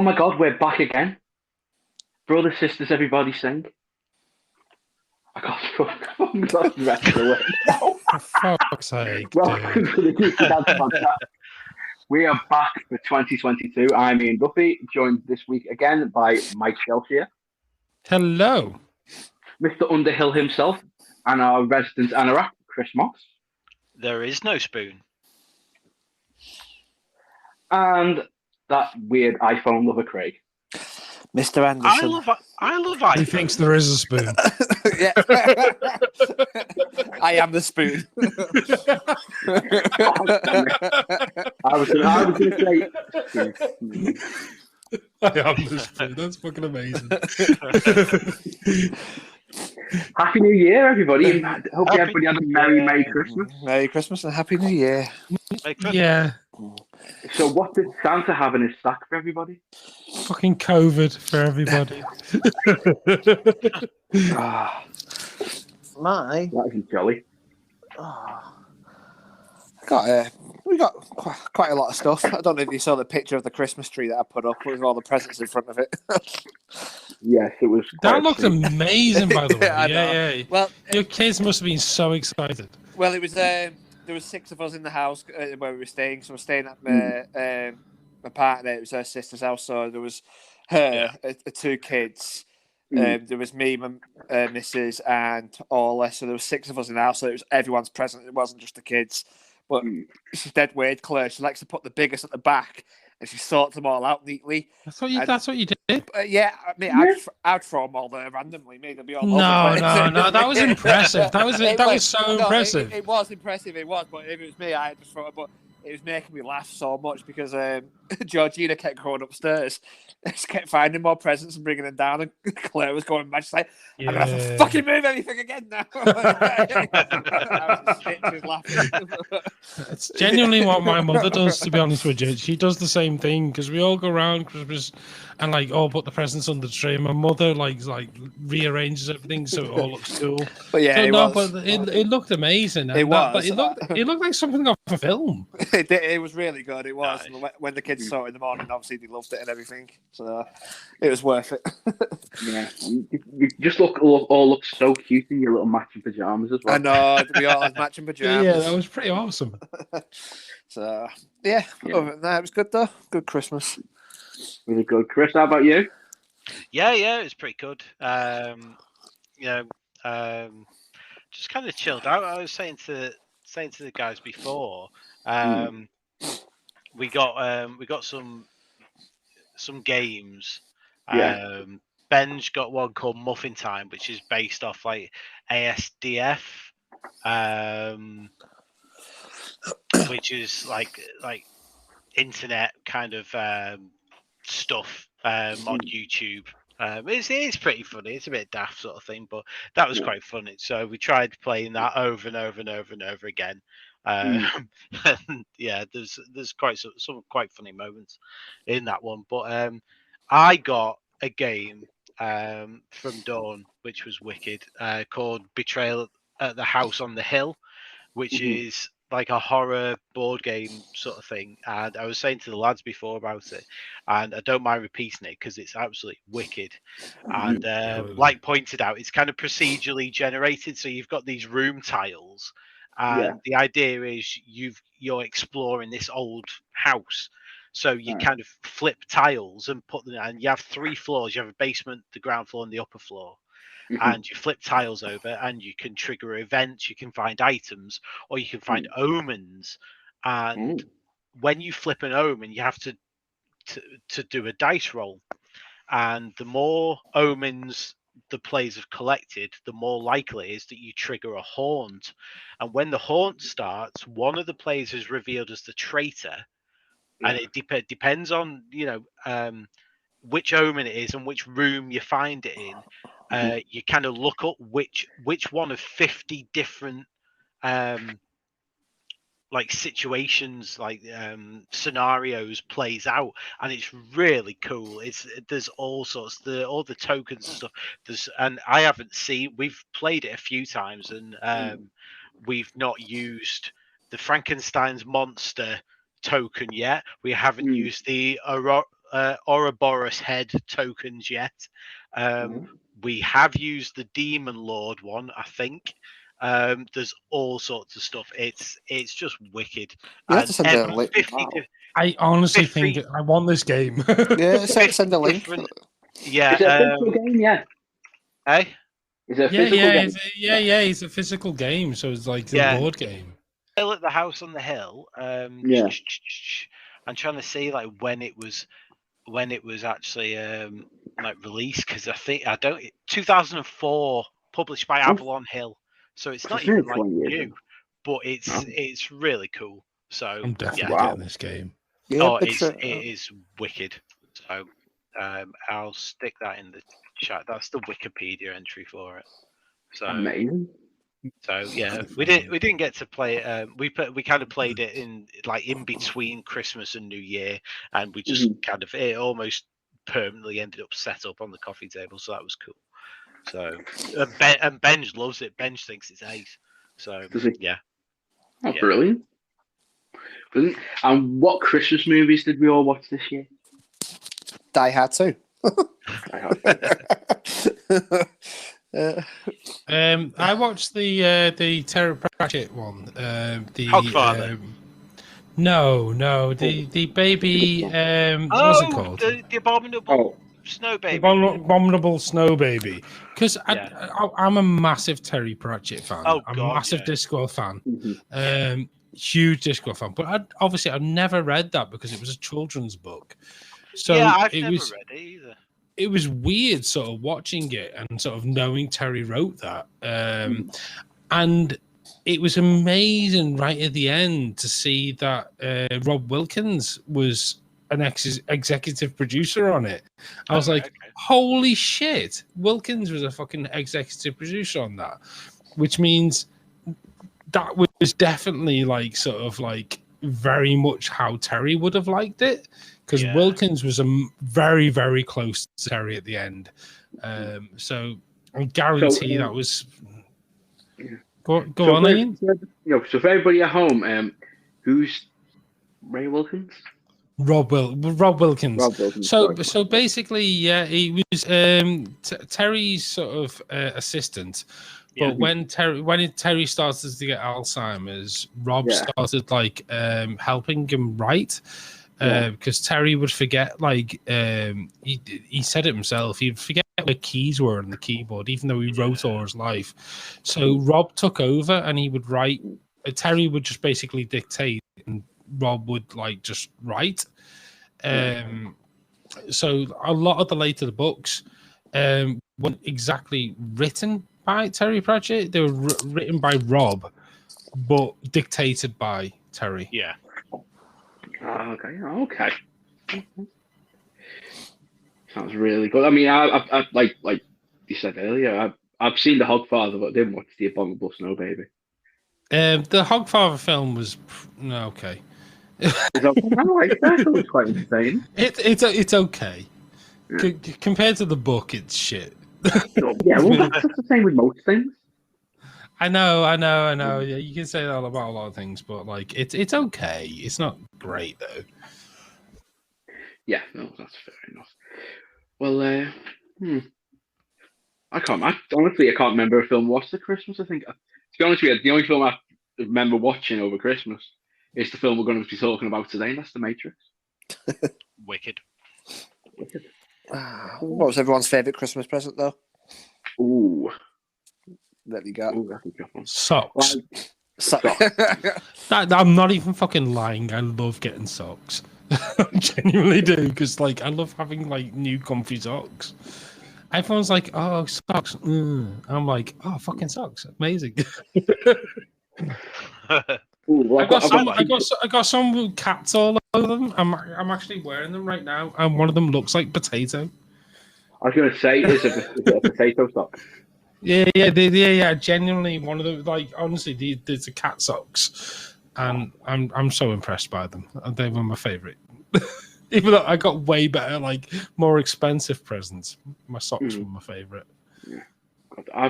my God, we're back again. Brothers, sisters, everybody sing. I can't lost the rest of the word now. For fuck's sake, Welcome dude. to the Geeky Dance Podcast. We are back for 2022. I'm Ian Duffy, joined this week again by Mike Shelshire, Hello. Mr. Underhill himself, and our resident anorak, Chris Moss. There is no spoon. And that weird iPhone lover, Craig. Mr. Anderson. I love iPhone. He thinks there is a spoon. Yeah. I am the spoon. I was going to say. I am the spoon. That's fucking amazing. Happy New Year, everybody. Hope everybody had a Merry Christmas. Merry Christmas and Happy New Year. Yeah. So what did Santa have in his sack for everybody? Fucking COVID for everybody. That isn't jolly. We got quite a lot of stuff. I don't know if you saw the picture of the Christmas tree that I put up with all the presents in front of it. Yes, it was. That looked amazing, by the way. Yeah. Well, your kids must have been so excited. Well, it was there was 6 of us in the house where we were staying. So we're staying at my partner. It was her sister's house. So there was her, 2 kids. There was me, my missus, and Orla. So there was 6 of us in the house. So it was everyone's present. It wasn't just the kids. But she's dead weird, Claire. She likes to put the biggest at the back, and she sorts them all out neatly. That's what you did. Yeah, I mean, I'd throw them all there randomly. Maybe they'd be all over the place. No. That was impressive. That was so impressive. It was impressive. It was, but if it was me, I'd just throw it. But it was making me laugh so much because Georgina kept going upstairs. She kept finding more presents and bringing them down, and Claire was going mad. She's like, I'm going to have to fucking move everything again now. I was just laughing. It's genuinely what my mother does, to be honest with you. She does the same thing because we all go around Christmas and all put the presents under the tree. And my mother like rearranges everything so it all looks cool. But yeah, it looked amazing. It was. But it looked like something off a film. It was really good. It was. Nice. When the kids saw it in the morning, obviously they loved it and everything. So it was worth it. Yeah, you just all look so cute in your little matching pajamas as well. I know, we all had matching pajamas. Yeah, that was pretty awesome. So yeah. Other than that, it was good though. Good Christmas. Really good. Chris, how about you? Yeah, it was pretty good. Just kind of chilled out. I was saying to the guys before, we got some games. Yeah. Ben's got one called Muffin Time, which is based off like ASDF, which is like internet kind of stuff on YouTube. It's pretty funny. It's a bit daft sort of thing, but that was quite funny. So we tried playing that over and over and over and over again. And yeah, there's quite some quite funny moments in that one. But I got a game from Dawn, which was wicked, called Betrayal at the House on the Hill, which is like a horror board game sort of thing. And I was saying to the lads before about it, and I don't mind repeating it because it's absolutely wicked. And like pointed out, it's kind of procedurally generated. So you've got these room tiles, and the idea is you're exploring this old house. So you kind of flip tiles and put them, and you have 3 floors. You have a basement, the ground floor, and the upper floor. And you flip tiles over, and you can trigger events. You can find items, or you can find omens. And when you flip an omen, you have to do a dice roll. And the more omens the players have collected, the more likely it is that you trigger a haunt. And when the haunt starts, one of the players is revealed as the traitor. And it depends on which omen it is and which room you find it in. You kind of look up which one of 50 different like situations, like scenarios plays out, and it's really cool. There's all sorts, all the tokens and stuff. And I haven't seen. We've played it a few times, and we've not used the Frankenstein's monster token yet. We haven't used the Ouroboros head tokens yet. We have used the Demon Lord one, I think. There's all sorts of stuff. It's just wicked. You have to send a link. 50 I honestly 50 think I want this game. Yeah, send a link. different. Is it a physical game? Yeah. Eh? Is it a Yeah, physical game? it's a physical game, so it's like a Yeah. board game. Still at the house on the hill. Yeah. I'm trying to see like when it was actually like released, because I don't 2004, published by Avalon Hill, so it's not It's nearly even like 20 years new, ago. but it's really cool. So I'm definitely Wow. getting this game. Yeah, oh, it's it is wicked. So I'll stick that in the chat. That's the Wikipedia entry for it. So Amazing. so yeah, we didn't get to play it. We kind of played it in between Christmas and New Year, and we just kind of it almost permanently ended up set up on the coffee table. So that was cool. So and Benj loves it. Benj thinks it's ace. So Does he? yeah. Oh, Yeah. brilliant. Brilliant. And what Christmas movies did we all watch this year? Die Hard 2. I have. I watched the Terry Pratchett one. The Hogfather. the baby. What's it called? The abominable snow baby. Abominable Snow Baby. Because Yeah. I'm a massive Terry Pratchett fan. Oh, I'm God, a massive yeah. Discworld fan. Mhm. Huge Discworld fan. But I've never read that because it was a children's book. So yeah, I've it never was read it either. it was weird sort of watching it and sort of knowing Terry wrote that. And it was amazing right at the end to see that Rob Wilkins was an executive producer on it. I was like, holy shit, Wilkins was a fucking executive producer on that, which means that was definitely like sort of like very much how Terry would have liked it, because Wilkins was very, very close to Terry at the end. So I guarantee that was. Go on, Ian. So for everybody at home, who's Ray Wilkins? Rob Wilkins. Rob Wilkins. So basically, yeah, he was Terry's sort of assistant. But when Terry started to get Alzheimer's, Rob started like helping him write. Because Terry would forget, like he said it himself, he'd forget where keys were on the keyboard, even though he wrote all his life. So Rob took over, and he would write. Terry would just basically dictate, and Rob would like just write. So a lot of the later books weren't exactly written by Terry Pratchett; they were written by Rob, but dictated by Terry. Yeah. Okay. Sounds really good. I mean, I like you said earlier, I've seen the Hogfather, but I didn't watch the Abominable Snow Baby. The Hogfather film was okay. That was quite entertaining. It's okay. Compared to the book, it's shit. Yeah, well, that's the same with most things. I know. Yeah, you can say that about a lot of things, but like it's okay. It's not great though. Yeah, no, that's fair enough. Well, honestly, I can't remember a film watched at Christmas. I think, to be honest with you, the only film I remember watching over Christmas is the film we're going to be talking about today, and that's The Matrix. Wicked. What was everyone's favourite Christmas present, though? Ooh. There you go. Ooh, that's a good one. Socks. Socks. I'm not even fucking lying. I love getting socks. I genuinely do, because like I love having like new comfy socks. Everyone's like, "Oh, socks." I'm like, "Oh, fucking socks, amazing." Ooh, I got some with cats all over them. I'm actually wearing them right now, and one of them looks like potato. I was going to say, is it a potato sock? Yeah. Genuinely, one of them. Like, honestly, there's a cat socks, and I'm so impressed by them. They were my favorite. Even though I got way better, like more expensive presents, my socks were my favorite. Yeah. I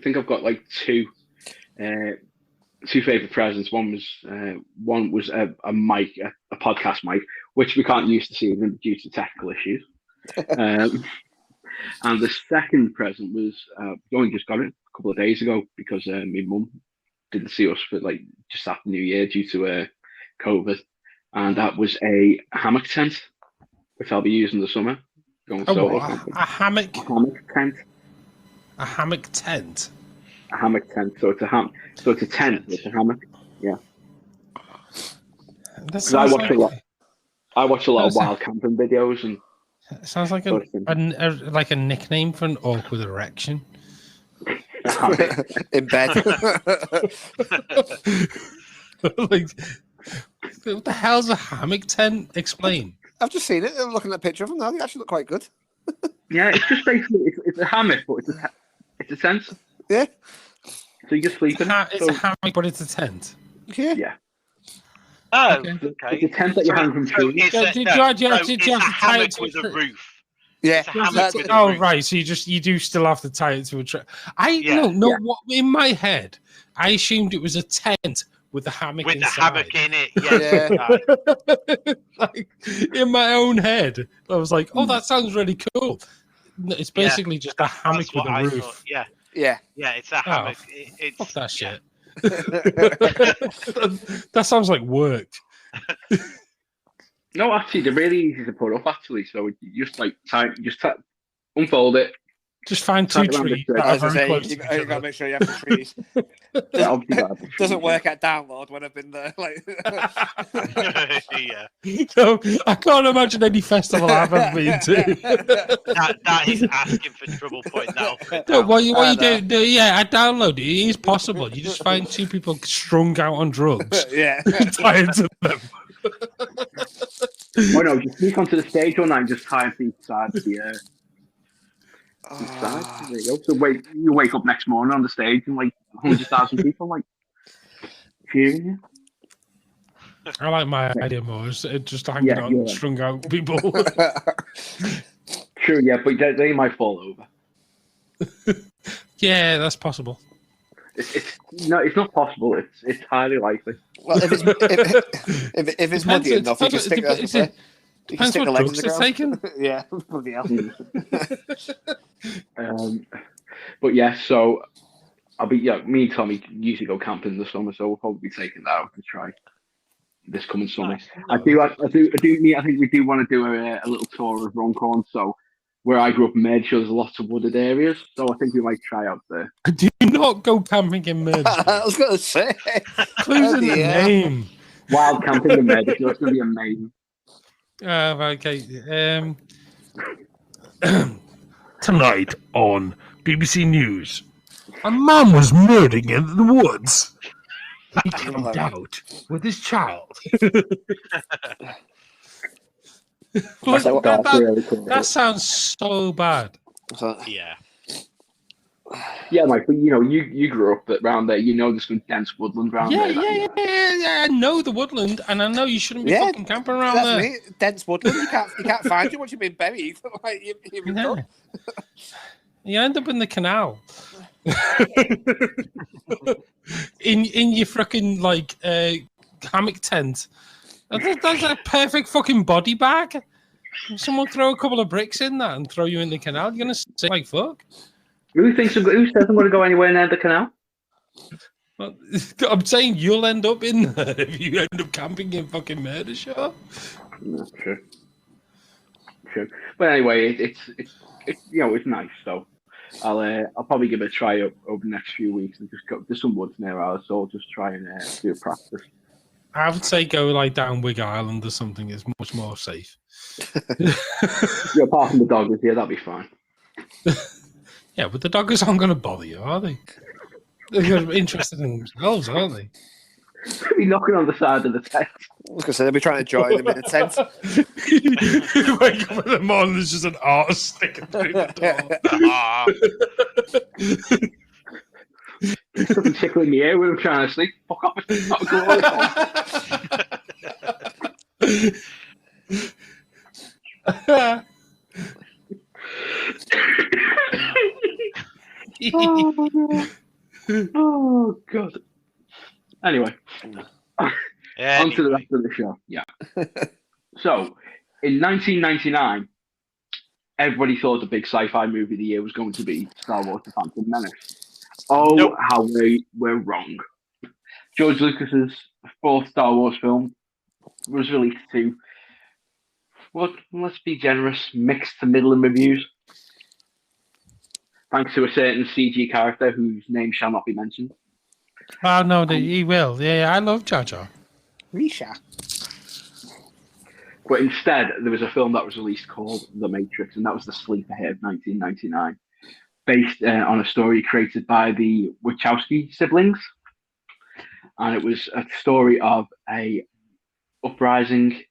think I've got like two two favorite presents. One was a mic, a podcast mic, which we can't use this evening due to technical issues. And the second present was we only just got it a couple of days ago because my mum didn't see us for like just after New Year due to COVID, and that was a hammock tent, which I'll be using this summer. Going solo camping. A hammock. A hammock tent. A hammock tent. A hammock tent. So it's a So it's a tent with a hammock. Yeah. Because I watch a lot of wild camping videos, and it sounds like like a nickname for an awkward erection. In bed. Like, what the hell's a hammock tent? Explain. I've just seen it. I'm looking at a picture of them now. They actually look quite good. Yeah, it's just basically it's a hammock, but it's a tent. Yeah. So you just sleep in it. It's a hammock, but it's a tent. Yeah. Yeah. Oh, Okay. okay. It's a tent that you hang from trees. It's a hammock with a roof. Yeah. It's a hammock with a Oh, roof. right. So you do still have to tie it to a tree. Yeah. What in my head, I assumed it was a tent with a hammock With the inside. hammock in it. Yes. Like, in my own head, I was like, "Oh, that sounds really cool." No, it's basically just a hammock That's with what a I roof. thought. Yeah. Yeah. Yeah, it's a hammock. It's Fuck that yeah. shit. That sounds like work. No, actually, they're really easy to put up. Actually, so you just unfold it. Just find two Tie it around the trees tree. that are As I very say, close you to got each to other. make sure you have the trees. Yeah, obviously gotta have the trees, Doesn't yeah. work at download when I've been there. Like, Yeah. No, I can't imagine any festival I've ever been to. That is asking for trouble putting that up. and No, down. what you do? Yeah, I download it. It is possible. You just find two people strung out on drugs, yeah. tie into them. Oh no, just sneak onto the stage one night and just tie them to each side of the side. There you go. So you wake up next morning on the stage and like 100,000 people like cheering you. I like my idea more. It's just hanging Yeah, on yeah. strung out people. True, yeah, but they might fall over. Yeah, that's possible. It's not possible. It's highly likely. Well, if it's muddy enough, you can stick Depends your what legs drugs in it's the taken. ground. Yeah, bloody hell. But yeah, so me and Tommy usually go camping in the summer, so we'll probably be taking that out to try this coming summer. Nice. I think we do want to do a little tour of Runcorn. So where I grew up in Medshire, there's lots of wooded areas, so I think we might try out there. Do not go camping in Medshire. I was going to say. Clues in the dear. name. Wild camping in Medshire, it's going to be amazing. Okay. Tonight on BBC News, a man was murdered in the woods. He camped out with his child. Like, that sounds so bad. Yeah. Yeah, Mike, but you grew up around there. You know there's going to be dense woodland around there. Yeah. I know the woodland, and I know you shouldn't be fucking camping around That's there. me. Dense woodland. You can't find you once you've been buried. Like, you've been done. You end up in the canal. in your fucking hammock tent. That's a perfect fucking body bag. Someone throw a couple of bricks in that and throw you in the canal. You're gonna sink like fuck. Who says I'm going to go anywhere near the canal? Well, I'm saying you'll end up in there if you end up camping in fucking Mancrushes. No, sure. But anyway, it's nice. So I'll probably give it a try over the next few weeks and just go. There's some woods near ours, so I'll just try and do a practice. I would say go down Wig Island or something. It's much more safe. Apart from the doggers, yeah, that'll be fine. Yeah, but the doggers aren't going to bother you, are they? They're interested in themselves, aren't they? They'll be knocking on the side of the tent. I was going to say, they'll be trying to join them in the tent. You wake up in the morning, there's just an arse sticking through the door. There's something tickling the ear when I'm trying to sleep. Fuck off. It's not good. Oh God. Anyway, on to the rest of the show. Yeah. So, in 1999, everybody thought the big sci-fi movie of the year was going to be Star Wars: The Phantom Menace. Oh, Nope. how we were wrong. George Lucas's fourth Star Wars film was released to, well, let's be generous, mixed to middling reviews. Thanks to a certain CG character whose name shall not be mentioned. Oh no, he will. Yeah, I love Jar Jar. Risha. But instead, there was a film that was released called The Matrix, and that was the sleeper hit of 1999, based on a story created by the Wachowski siblings. And it was a story of a uprising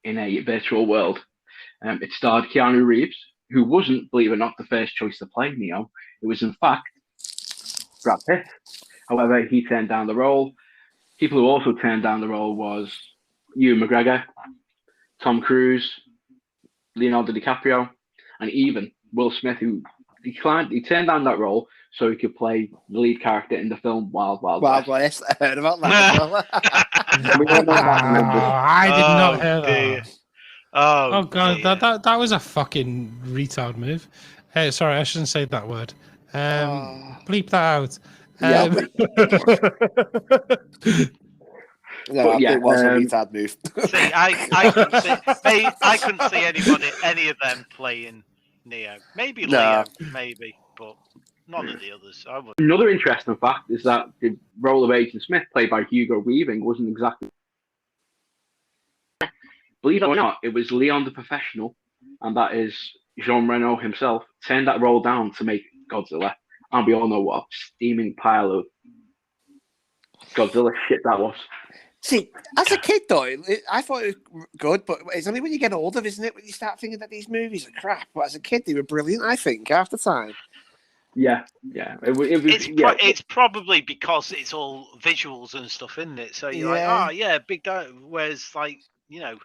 in a virtual world. It starred Keanu Reeves, who wasn't, believe it or not, the first choice to play Neo. It was, in fact, Brad Pitt. However, he turned down the role. People who also turned down the role was Ewan McGregor, Tom Cruise, Leonardo DiCaprio, and even Will Smith, who declined. He turned down that role so he could play the lead character in the film Wild Wild West. West. I heard about that as well. I did not hear that. Oh God, dear. that was a fucking retard move. Sorry, I shouldn't say that word. Bleep that out. Yeah, No, yeah, it was a retard move. See, I couldn't see any of them playing Neo. Maybe Leo, maybe, but none of the others. I would. Another interesting fact is that the role of Agent Smith, played by Hugo Weaving, wasn't exactly. Believe it or not, it was Leon the Professional, and that is Jean Reno himself, turned that role down to make Godzilla. And we all know what a steaming pile of Godzilla shit that was. See, as a kid though, I thought it was good, but it's only when you get older, isn't it, when you start thinking that these movies are crap. But as a kid, they were brilliant, I think, half the time. Yeah. It's probably because it's all visuals and stuff, isn't it? So you're like, oh yeah, big. Whereas, like, you know,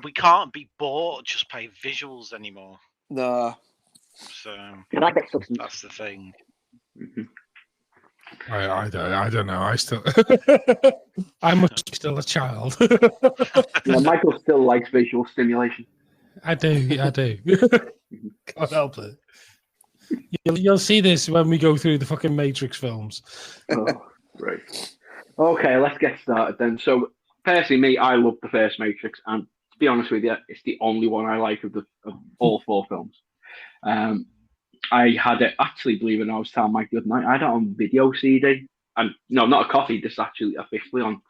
we can't be bored just by visuals anymore. No. So that's the thing. Mm-hmm. I don't know. I still, I must be still a child. Yeah, Michael still likes visual stimulation. I do. Can't help it. You'll see this when we go through the fucking Matrix films. Oh, right. Okay, let's get started then. So, personally, me, I love the first Matrix, and to be honest with you, it's the only one I like of all four films. I had it, actually, believe it or not, I was telling Mike the other night, I had it on video CD. And no, not a copy, just actually officially on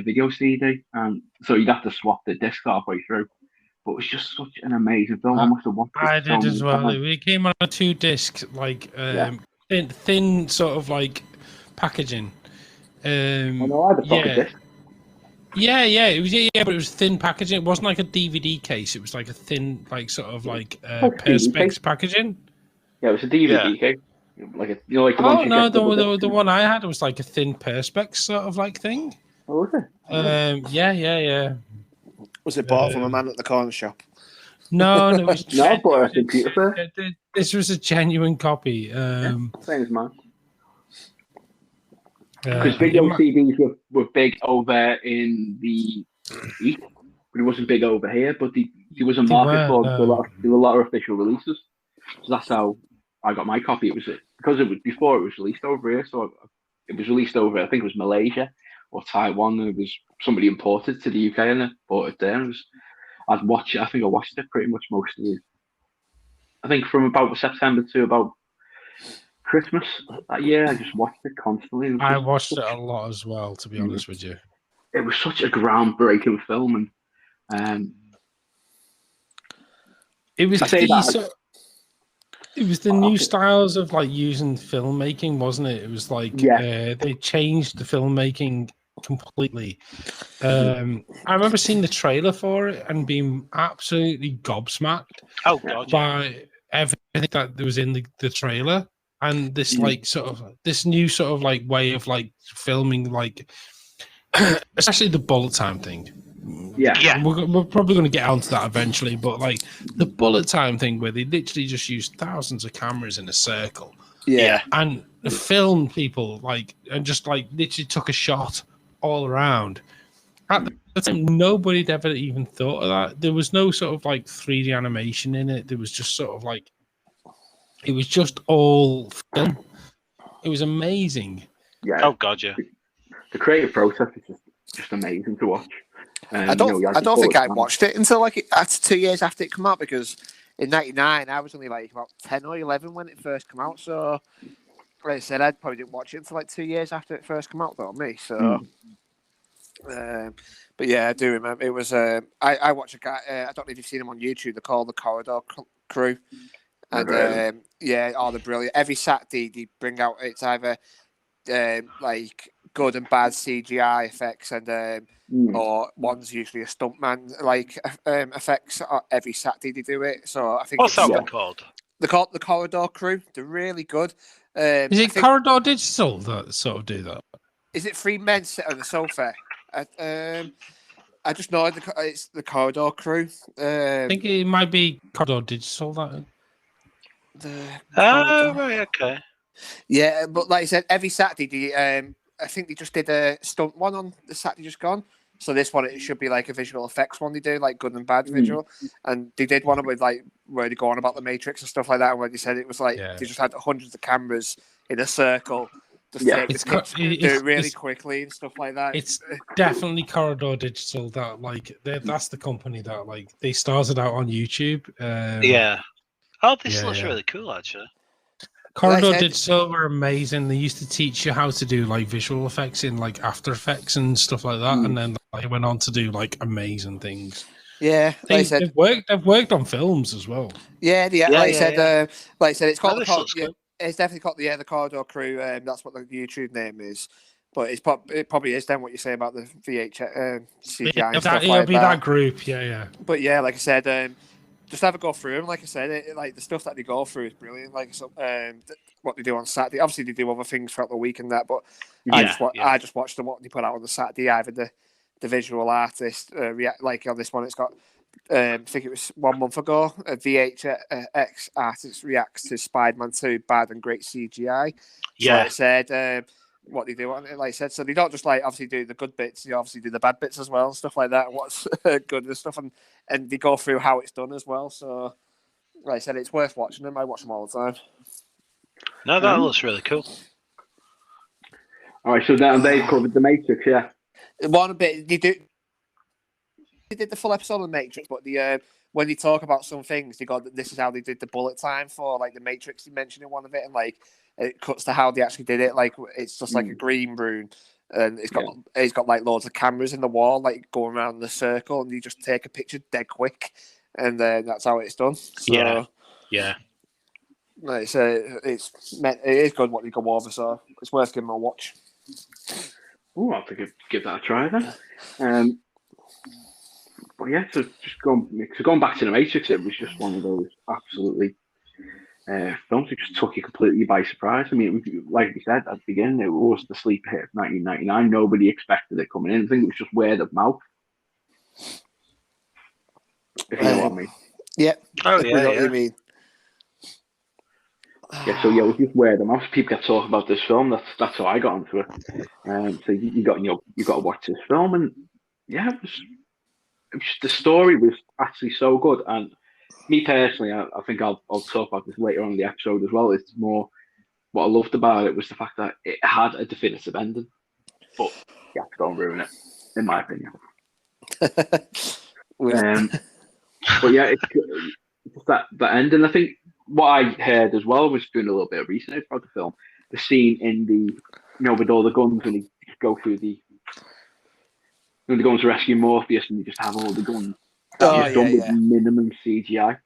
video CD. And so you'd have to swap the disc halfway through. But it was just such an amazing film. I must have watched it. I did as well. It came on a 2-disc, like thin sort of like packaging. I know, I had a pocket disc. Yeah, it was but it was thin packaging. It wasn't like a DVD case. It was like a thin, like sort of like perspex packaging. Yeah, it was a DVD case. Like a, you know, like the one. No, the one I had was like a thin perspex sort of like thing. Oh, was it? Yeah. Was it bought from a man at the corner shop? No, it was no, I bought it at computer. This was a genuine copy. Same as mine. Because video CDs were big over in the East, but it wasn't big over here. But there was a market for there were a lot of official releases. So that's how I got my copy. It was because it was before it was released over here. So it was released over, I think it was Malaysia or Taiwan. And it was somebody imported to the UK and I bought it there. I think I watched it pretty much most of it. I think from about September to about Christmas that year, I just watched it constantly. I watched it a lot as well, to be honest with you. It was such a groundbreaking film, and it was the new styles of like using filmmaking, wasn't it? It was like they changed the filmmaking completely. I remember seeing the trailer for it and being absolutely gobsmacked by everything that was in the trailer. And this like sort of this new sort of like way of like filming, like especially the bullet time thing. Yeah. We're probably going to get onto that eventually, but like the bullet time thing where they literally just used thousands of cameras in a circle Yeah. and filmed people and just literally took a shot all around. At the time, nobody had ever even thought of that. There was no sort of 3D animation in it. There was just sort of it was just all film. It was amazing. Yeah. Oh God, yeah. The creative process is just amazing to watch. I don't think I watched it until 2 years after it came out, because in '99 I was only about 10 or 11 when it first came out. So, like I said, I probably didn't watch it until 2 years after it first came out, though, me. So, but yeah, I do remember it was. I watched a guy. I don't know if you've seen him on YouTube. They're called the Corridor Crew, and they're brilliant. Every Saturday they bring out, it's either good and bad CGI effects, and or one's usually a stuntman effects. Every Saturday they do it. So I think what's that one called? They're called the Corridor Crew. They're really good. Is it Corridor Digital that sort of do that? Is it three men sit on the sofa? I just know it's the Corridor Crew. I think it might be Corridor Digital that. Right, okay. Yeah, but like I said, every Saturday, I think they just did a stunt one on the Saturday just gone. So this one, it should be a visual effects one they do, good and bad visual. And they did one with where they go on about the Matrix and stuff like that. And where they said it was they just had hundreds of cameras in a circle. Just take the picture, do it really quickly and stuff like that. It's definitely Corridor Digital that that's the company that they started out on YouTube. Yeah. Oh, this looks really cool, actually. Corridor Digital were amazing. They used to teach you how to do visual effects in After Effects and stuff like that, and then they went on to do amazing things. Yeah, they've worked on films as well. Yeah, like I said, it's called it's definitely called the Corridor Crew. That's what the YouTube name is. But it probably is then what you say about the VHS CGI and stuff it'll be that group, yeah. But yeah, like I said, just have a go through them. Like I said, the stuff that they go through is brilliant. What they do on Saturday. Obviously, they do other things throughout the week and that. But I just watched what they put out on the Saturday. Either the visual artist react on this one. It's got I think it was 1 month ago. A VHX artist reacts to Spider-Man 2 bad and great CGI. So like I said. What they do on it, like I said, so they don't just obviously do the good bits, they obviously do the bad bits as well and stuff like that. What's good and stuff, and they go through how it's done as well. So, like I said, it's worth watching them. I watch them all the time. No, that looks really cool. All right, so now they covered the Matrix, yeah. One bit they did the full episode of the Matrix, but when they talk about some things, they got this is how they did the bullet time for the Matrix. They mentioned in one of it, and it cuts to how they actually did it. It's just a green room, and it's got loads of cameras in the wall, going around the circle, and you just take a picture dead quick, and then that's how it's done. So, yeah. It is good what they go over, so it's worth giving a watch. Oh, I'll have to give that a try then. But yeah, so going back to the Matrix, it was just one of those absolutely films that just took you completely by surprise. I mean, like we said at the beginning, it was the sleeper hit of 1999. Nobody expected it coming in. I think it was just word of mouth. If you know what I mean. Yeah. Oh, yeah. I know what you mean. Yeah, so it was just word of mouth. People get talking about this film. That's how I got into it. So you got to watch this film, and yeah, it was the story was actually so good. And me personally, I think I'll talk about this later on in the episode as well. It's more what I loved about it was the fact that it had a definitive ending, but you have to go and ruin it, in my opinion. But yeah, it's that ending. I think what I heard as well was doing a little bit of research about the film. The scene in with all the guns when they go through when they're going to rescue Morpheus and they just have all the guns. Done with minimum CGI.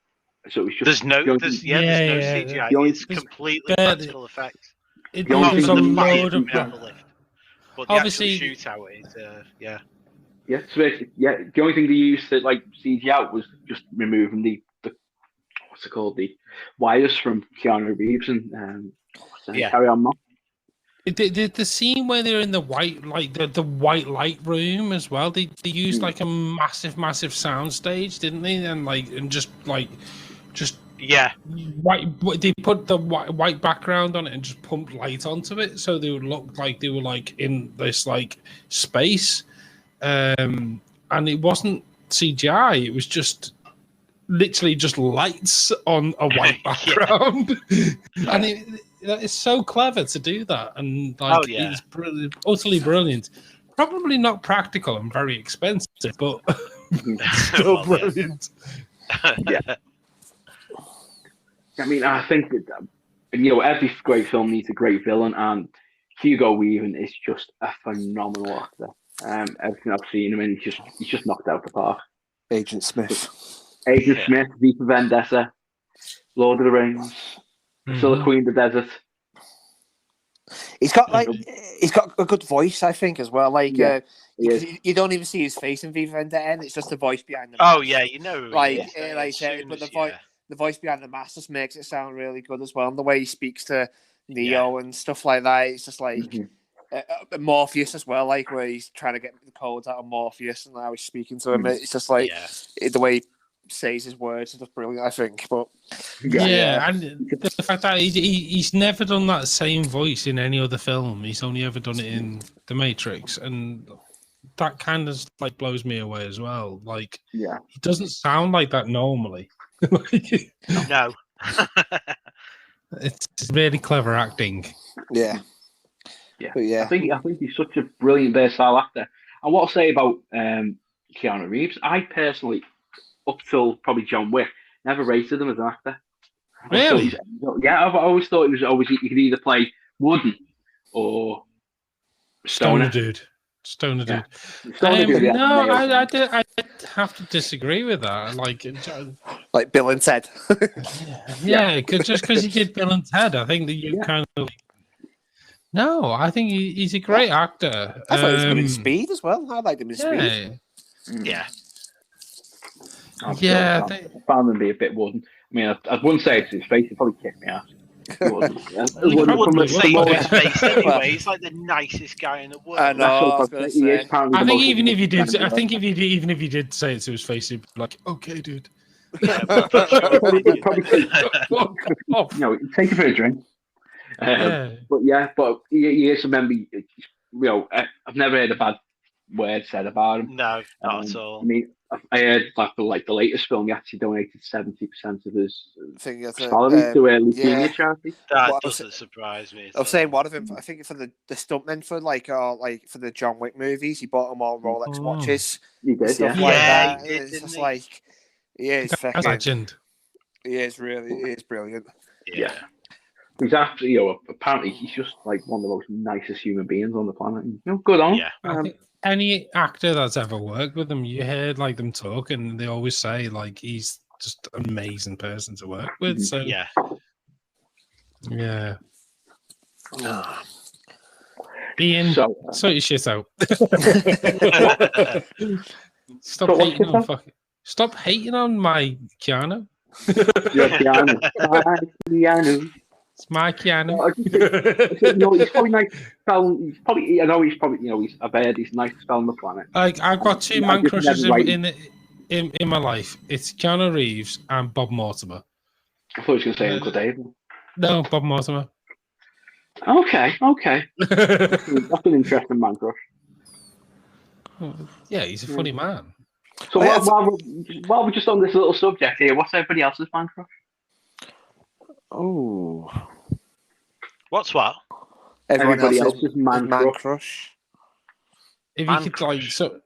So it was just there's no CGI. It's completely practical effects. It was a load of but the actual shootout is Yeah, so the only thing they used to CG out was just removing the what's it called, the wires from Keanu Reeves and carry on, Mark. The scene where they're in the white, like the white light room as well. They used like a massive sound stage, didn't they? And just Yeah. white. They put the white background on it and just pumped light onto it, so they would look like they were like in this like space. And it wasn't CGI. It was just literally just lights on a white background. And it's so clever to do that, and like it's utterly brilliant. Probably not practical and very expensive, but still brilliant. Yeah. I mean, I think that every great film needs a great villain, and Hugo Weaving is just a phenomenal actor. Everything I've seen him in, he's just knocked out the park. Agent Smith, V for Vendetta, Lord of the Rings, Priscilla Queen of the Desert. He's got a good voice, I think, as well. Like you don't even see his face in V for Vendetta, and it's just the voice behind the mask. Oh yeah, you know, the voice behind the mask just makes it sound really good as well. And the way he speaks to Neo and stuff like that, it's just like Morpheus as well, like where he's trying to get the codes out of Morpheus and how he's speaking to him. It's just like the way he says his words is just brilliant, I think. But and the fact that he's never done that same voice in any other film. He's only ever done it in The Matrix, and that kind of like blows me away as well. Like, he doesn't sound like that normally. No. It's really clever acting. Yeah. I think he's such a brilliant, versatile actor. And what I'll say about Keanu Reeves, I personally, up till probably John Wick, never rated him as an actor. Really? I've always thought he was always, you could either play Wooden or Stoner Dude. Stoner dude. No, I have to disagree with that. Like Bill and Ted. Just because he did Bill and Ted, I think that you kind of. No, I think he's a great actor. I thought he was good in Speed as well. I liked him in Speed. Yeah. I found him to be a bit wooden. I mean, I wouldn't say it to his face. He'd probably kick me out. He wouldn't say to his face anyway. He's like the nicest guy in the world. I know. I think even if you did, even if you did say it to his face, he'd be like, "Okay, dude." Probably take it for a drink. But he is a member. I've never heard a bad word said about him. No, not at all. I mean, I heard the latest film. He actually donated 70% of his salary to a leukemia charity. That doesn't surprise me. I was saying one of him. I think for the stuntmen for for the John Wick movies, he bought them all Rolex watches. He did, stuff like that. It's just like he is fucking legend. He is brilliant. Yeah. He's actually, apparently he's just like one of the most nicest human beings on the planet. Good on. Yeah. I think any actor that's ever worked with him, you heard like them talk, and they always say like he's just an amazing person to work with. So yeah. Ian, sort your shit out. Stop hating on my Keanu. Your Keanu. It's my Keanu. He's probably nice to spell. I've heard he's nice to spell on the planet. Like, I've got two man crushes in my life. It's Keanu Reeves and Bob Mortimer. I thought he was going to say Uncle Dave. No, Bob Mortimer. Okay. That's an interesting man crush. Yeah, he's a funny man. So while we're just on this little subject here, what's everybody else's man crush? Oh, what's what? Everybody else's man crush. If you could like, so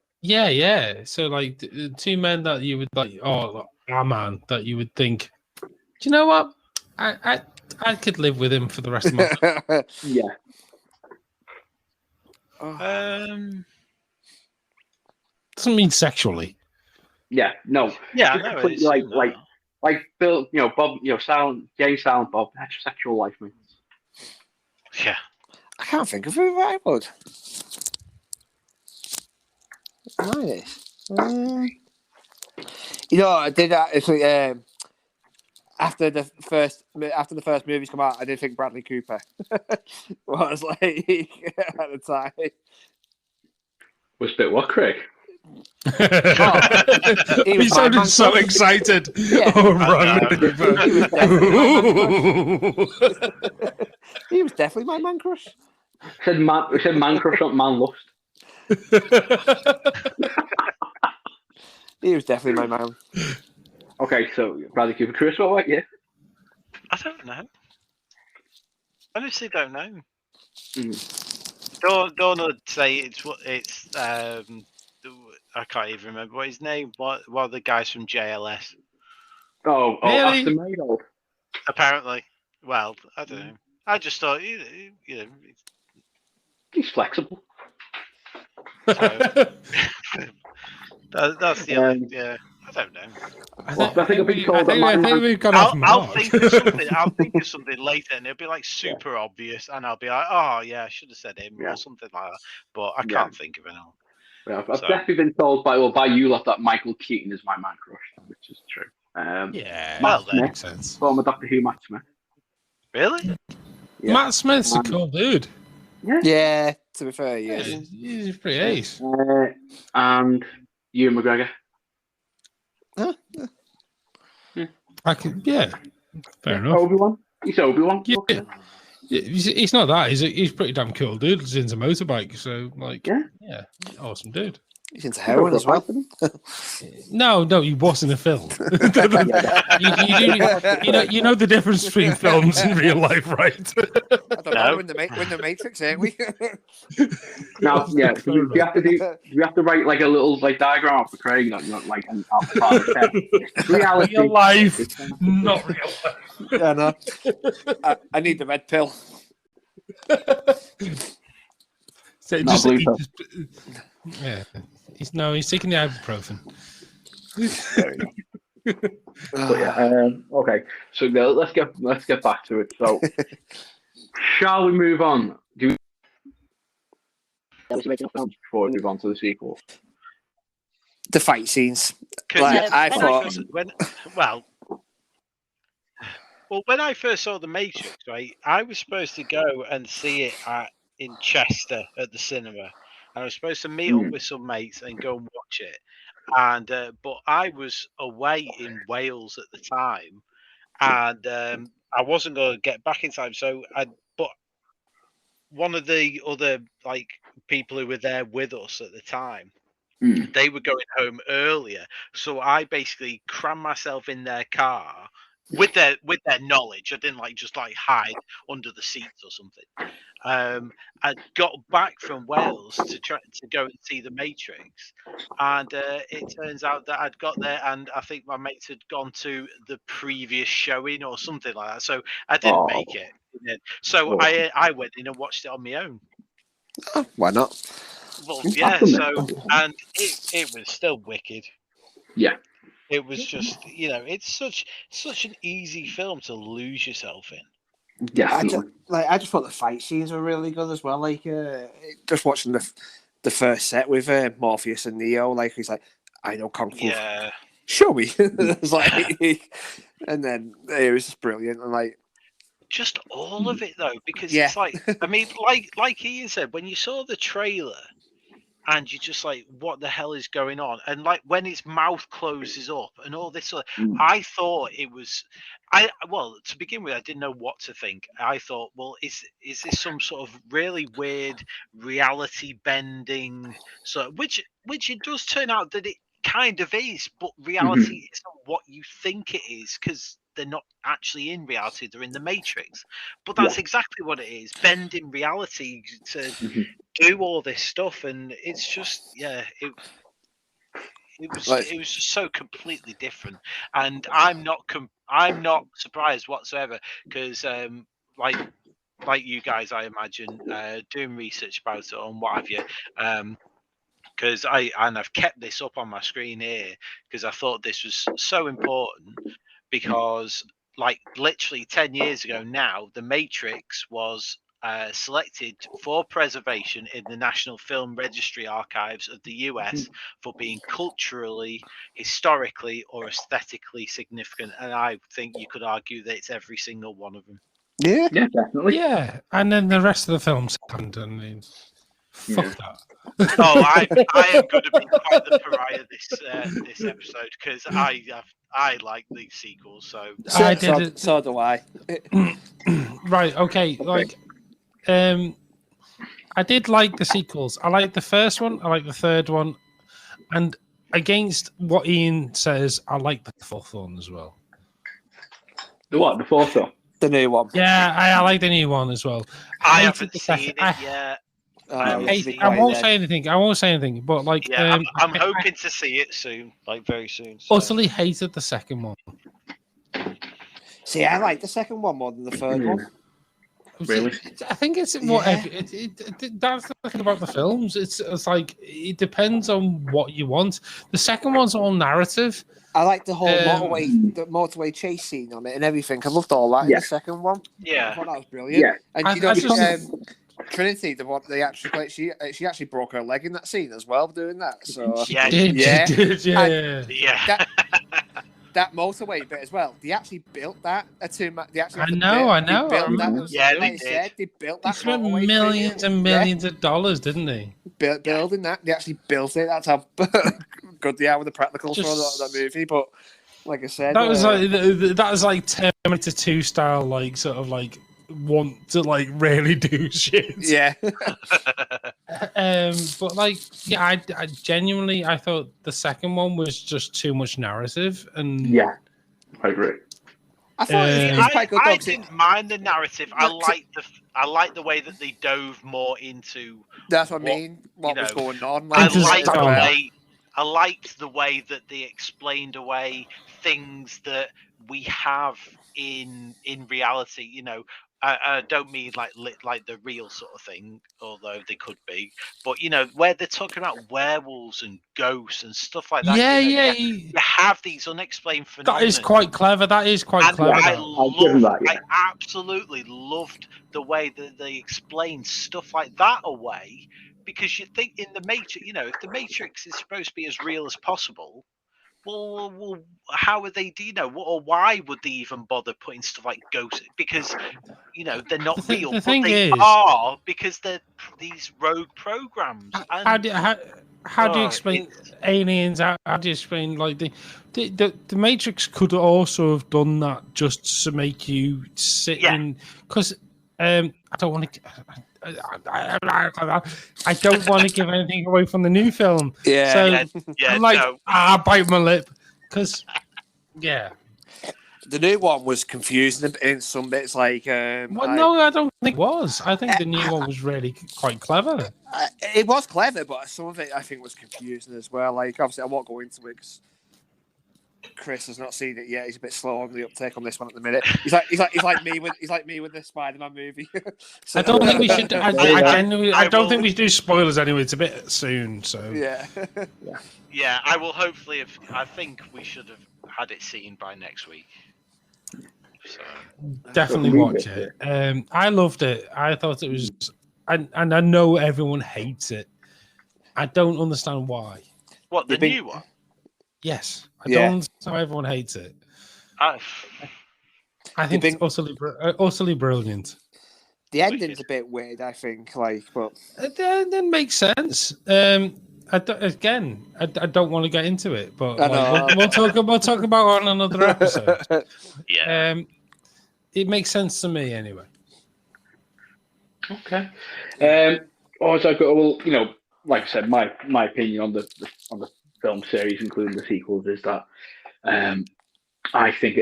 like two men that you would like, a man that you would think, do you know what? I could live with him for the rest of my life. Yeah. Doesn't mean sexually. Yeah. No. Yeah. Like Bill, Bob, Silent Bob, heterosexual life means. Yeah. I can't think of who I would. I did actually. after the first movies come out, I did think Bradley Cooper was like at the time. Was a bit what, Craig? He He was my sounded man so crush. excited. Yeah. Oh, I Bradley know. Cooper. He was definitely my man crush. He was definitely my man crush. Said man crush, not man lust. He was definitely my man. Okay, so Bradley Cooper. Chris, what about you? I don't know. Honestly, don't know. Mm. Dawn would say it's I can't even remember what his name. What are the guys from JLS? Oh, Really? Aston Maydold. Apparently. Well, I don't know. I just thought you know. He's flexible. So, that's the only. Um, Yeah, I don't know. I Well, I think I've been we- told that my I think man. we've gone off I'll mark. think of something. I'll think of something later, and it'll be like super obvious, and I'll be like, "Oh yeah, I should have said him" Yeah. or something like that. But I Yeah. can't think of it now. Yeah, I've So- definitely been told by you lot that Michael Keaton is my man crush, which is true. Yeah, Well, that then. makes sense. Former Doctor Who Matt Smith. Really? Yeah. Matt Smith's a cool dude. Yeah, to be fair, Yeah, yes. he's pretty ace. And Ewan McGregor. I can, yeah, fair enough. Obi-Wan. He's Obi-Wan. Yeah. Okay. He's not that. He's pretty damn cool dude. He's into motorbike, so like, Yeah. awesome dude. He's into heroin as well. No, he was in a film. you know the difference between films and real life, right? I don't know. No. We're in the Matrix, ain't we? Now, yeah, do we have to write like a little like diagram out for Craig, not like an part of his head. Reality. Real life, not real life. Yeah, no. I need the red pill. So Not just, blue he pill. yeah, he's taking the ibuprofen. But yeah, okay. So let's get back to it. So, shall we move on? Before we move on to the sequel. The fight scenes. 'Cause Like, I when thought- first- when I first saw The Matrix, right, I was supposed to go and see it in Chester at the cinema. I was supposed to meet up with some mates and go and watch it. And but I was away in Wales at the time, and I wasn't going to get back in time. So but one of the other like people who were there with us at the time, they were going home earlier, so I basically crammed myself in their car with their knowledge. I didn't just hide under the seats or something. I got back from Wales to try to go and see The Matrix, and it turns out that I'd got there, and I think my mates had gone to the previous showing or something like that. So I didn't make it. So I went in and watched it on my own. Why not? Well, yeah. So and it was still wicked. Yeah. It was just, it's such an easy film to lose yourself in. Definitely. I just thought the fight scenes were really good as well. Like just watching the first set with Morpheus and Neo, like he's like, I know Kung Fu. Yeah. Show me. It's like, and then it was just brilliant. And like, just all of it though, because Yeah. it's like, I mean, like Ian said, when you saw the trailer and you're just like, what the hell is going on? And like when his mouth closes up and all this sort of, I thought it was, well, to begin with, I didn't know what to think. I thought, well, is this some sort of really weird reality bending, which it does turn out that it kind of is, but reality isn't what you think it is, because they're not actually in reality, they're in the Matrix. But that's exactly what it is, bending reality to do all this stuff, and it's just it was just so completely different. And I'm not surprised whatsoever, because like you guys, I imagine, doing research about it and what have you, because I've kept this up on my screen here because I thought this was so important, because like literally 10 years ago now, The Matrix was selected for preservation in the National Film Registry Archives of the US for being culturally, historically, or aesthetically significant. And I think you could argue that it's every single one of them. Yeah. Yeah, definitely. Yeah, and then the rest of the film's and fuck that. Oh, I am going to be quite the pariah this episode because I like these sequels. So I did it. So do I. Right. Okay. Like, I did like the sequels. I like the first one. I like the third one, and against what Ian says, I like the fourth one as well. The what? The fourth one? The new one. Yeah, I like the new one as well. I haven't seen it yet. I won't say anything. I won't say anything. But like, yeah, I'm hoping to see it soon, like very soon. So. Utterly hated the second one. See, I like the second one more than the third one. Really? I think it's whatever. That's the thing about the films. It's like it depends on what you want. The second one's all narrative. I like the whole motorway chase scene on it and everything. I loved all that in the second one. Yeah, I thought that was brilliant. Yeah. And Trinity, the one they actually played, she actually broke her leg in that scene as well, doing that. So she did. Yeah. That motorway bit as well. They actually built that. I know. They built that. They spent millions and millions of dollars, didn't they? Building that. They actually built it. That's how good they are with the practicals for that movie. But like I said, that was like Terminator 2 style, like sort of like want to like really do shit. Yeah. But like, yeah, I genuinely I thought the second one was just too much narrative, and yeah, I agree. I thought it was quite good. I didn't mind the narrative. I like the way that they dove more into. That's what I mean. What was going on? I liked the way that they explained away things that we have in reality. You know, I don't mean like the real sort of thing, although they could be. But you know, where they're talking about werewolves and ghosts and stuff like that. You have these unexplained phenomena. That is quite clever. I absolutely loved the way that they explained stuff like that away, because you think in the Matrix, you know, if the Matrix is supposed to be as real as possible. Well, how would they, or why would they even bother putting stuff like ghosts? Because, you know, they're not real, but they are because they're these rogue programs. How do you explain aliens? How do you explain like the Matrix could also have done that just to make you sit in? Because I don't want to. I don't want to give anything away from the new film. I'm like, I bite my lip because, the new one was confusing in some bits. Like, no, I don't think it was. I think the new one was really quite clever. It was clever, but some of it I think was confusing as well. Like, obviously, I won't go into it because Chris has not seen it yet. He's a bit slow on the uptake on this one at the minute. He's like me with the Spider-Man movie. So, I don't think we should. I don't think we should do spoilers anyway. It's a bit soon. So yeah. I will hopefully. I think we should have had it seen by next week. So definitely watch it. I loved it. I thought it was, and I know everyone hates it. I don't understand why. What, the new one? Yes, I don't understand why everyone hates it. I think it's utterly brilliant. The ending's a bit weird, I think. Like, but that makes sense. I don't want to get into it, but we'll talk about it on another episode. It makes sense to me anyway. Okay. Well, you know, like I said, my opinion on the film series, including the sequels, is that I think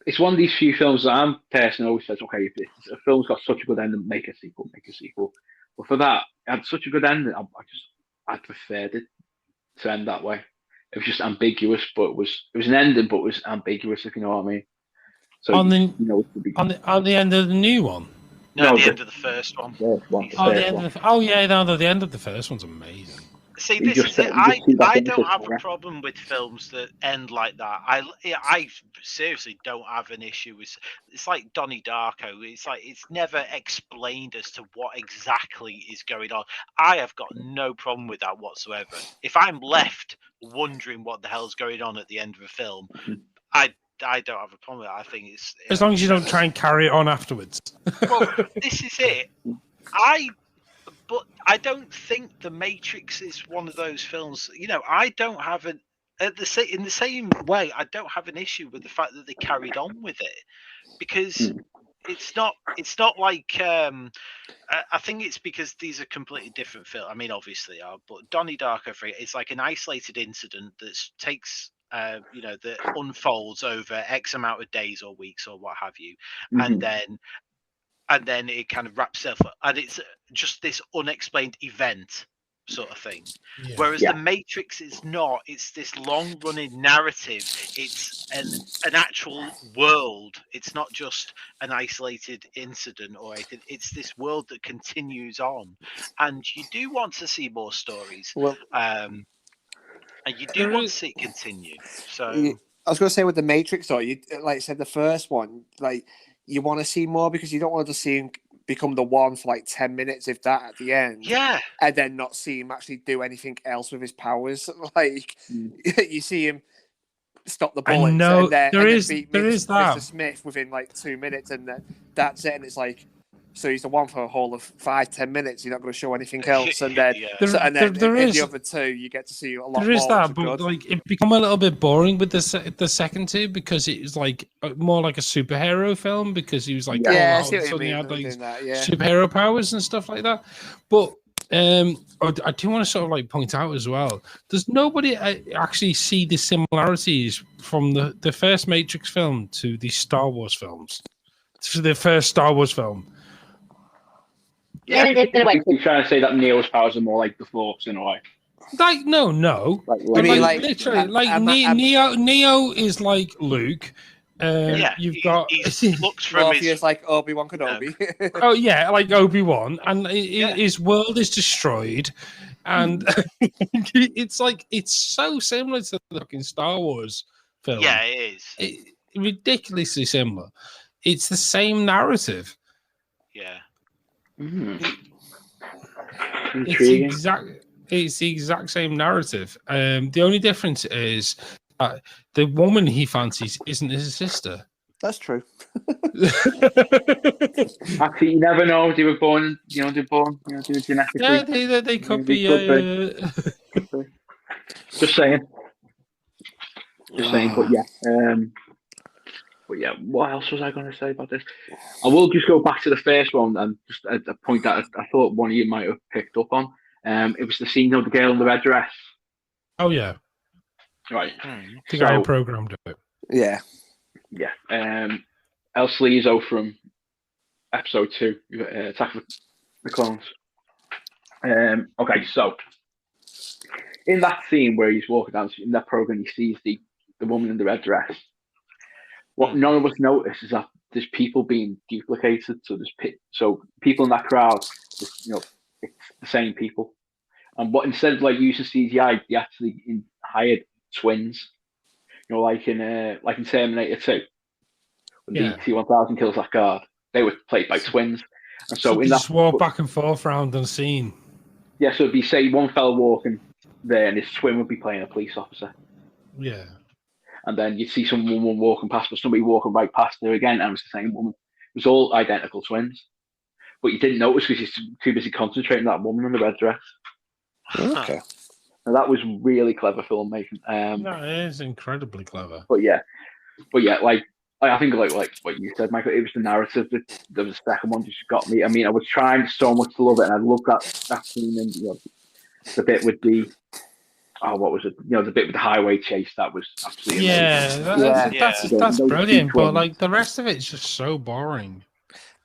it's one of these few films that I'm personally always says, okay, if a film's got such a good ending, make a sequel. But for that, it had such a good ending, I preferred it to end that way. It was just ambiguous, but it was an ending, but it was ambiguous, if you know what I mean. So on the end of the new one. No, the end of the first one. The end of the end of the first one's amazing. See, You this just is it. you just see that I don't benefit, have a yeah. problem with films that end like that. I seriously don't have an issue with. It's like Donnie Darko. It's like it's never explained as to what exactly is going on. I have got no problem with that whatsoever. If I'm left wondering what the hell's going on at the end of a film, I don't have a problem with that. I think it's As long as you don't try and carry it on afterwards. Well, this is it. But I don't think The Matrix is one of those films. I don't have in the same way. I don't have an issue with the fact that they carried on with it because it's not like I think it's because these are completely different films. I mean, obviously they are, but Donnie Darko it's like an isolated incident that takes that unfolds over X amount of days or weeks or what have you, and then it kind of wraps itself up, and it's just this unexplained event sort of thing. Yeah. Whereas The Matrix is not. It's this long-running narrative. It's an actual world. It's not just an isolated incident or anything. It's this world that continues on, and you do want to see more stories. Well, and you do want to see it continue. So I was going to say with The Matrix, though, you like I said, the first one, like you want to see more because you don't want to see him become the one for like 10 minutes, if that, at the end. Yeah. And then not see him actually do anything else with his powers. Like you see him stop the bullets and then beat Mr. Smith within like 2 minutes, and then that's it. And it's like, so he's the one for a whole of 5-10 minutes. You're not going to show anything else, and then in the other two, you get to see a lot more. There is that, but like it become a little bit boring with the second two because it was like more like a superhero film because he was like suddenly had like superhero powers and stuff like that. But I do want to sort of like point out as well. Does nobody actually see the similarities from the first Matrix film to the Star Wars films? To the first Star Wars film. Yeah, you're trying to say that Neo's powers are more like the Force in a way. Like no. Neo is like Luke. You've got looks from his like Obi-Wan Kenobi. Oh yeah, like Obi-Wan, and his world is destroyed, and it's like it's so similar to the fucking Star Wars film. Yeah, it is. Ridiculously similar. It's the same narrative. Yeah. It's the exact same narrative. The only difference is the woman he fancies isn't his sister. That's true. Actually, you never know. They were born, genetically. Yeah, they could be. Just saying. But yeah, what else was I going to say about this? I will just go back to the first one and just a point that I thought one of you might have picked up on. It was the scene of the girl in the red dress. Oh yeah, right. I think I programmed it. Yeah. El Sleazo from episode 2, Attack of the Clones. Okay, so in that scene where he's walking down in that program, he sees the woman in the red dress. What none of us notice is that there's people being duplicated. So people in that crowd, it's the same people. And instead of like using CGI, they actually hired twins. Like in Terminator 2, when the T-1000 kills that guard, they were played by twins. And so in just walk back and forth around the scene. Yeah, so it'd be say one fella walking there, and his twin would be playing a police officer. Yeah. And then you'd see some woman walking past, but somebody walking right past her again, and it was the same woman. It was all identical twins. But you didn't notice because you're too busy concentrating on that woman in the red dress. Okay. And that was really clever filmmaking. No, it is incredibly clever. But yeah, like I think like what you said, Michael, it was the narrative that was the second one that just got me. I mean, I was trying so much to love it, and I loved that scene and the bit with the what was it? The bit with the highway chase, that was absolutely amazing. That's brilliant. But like the rest of it is just so boring.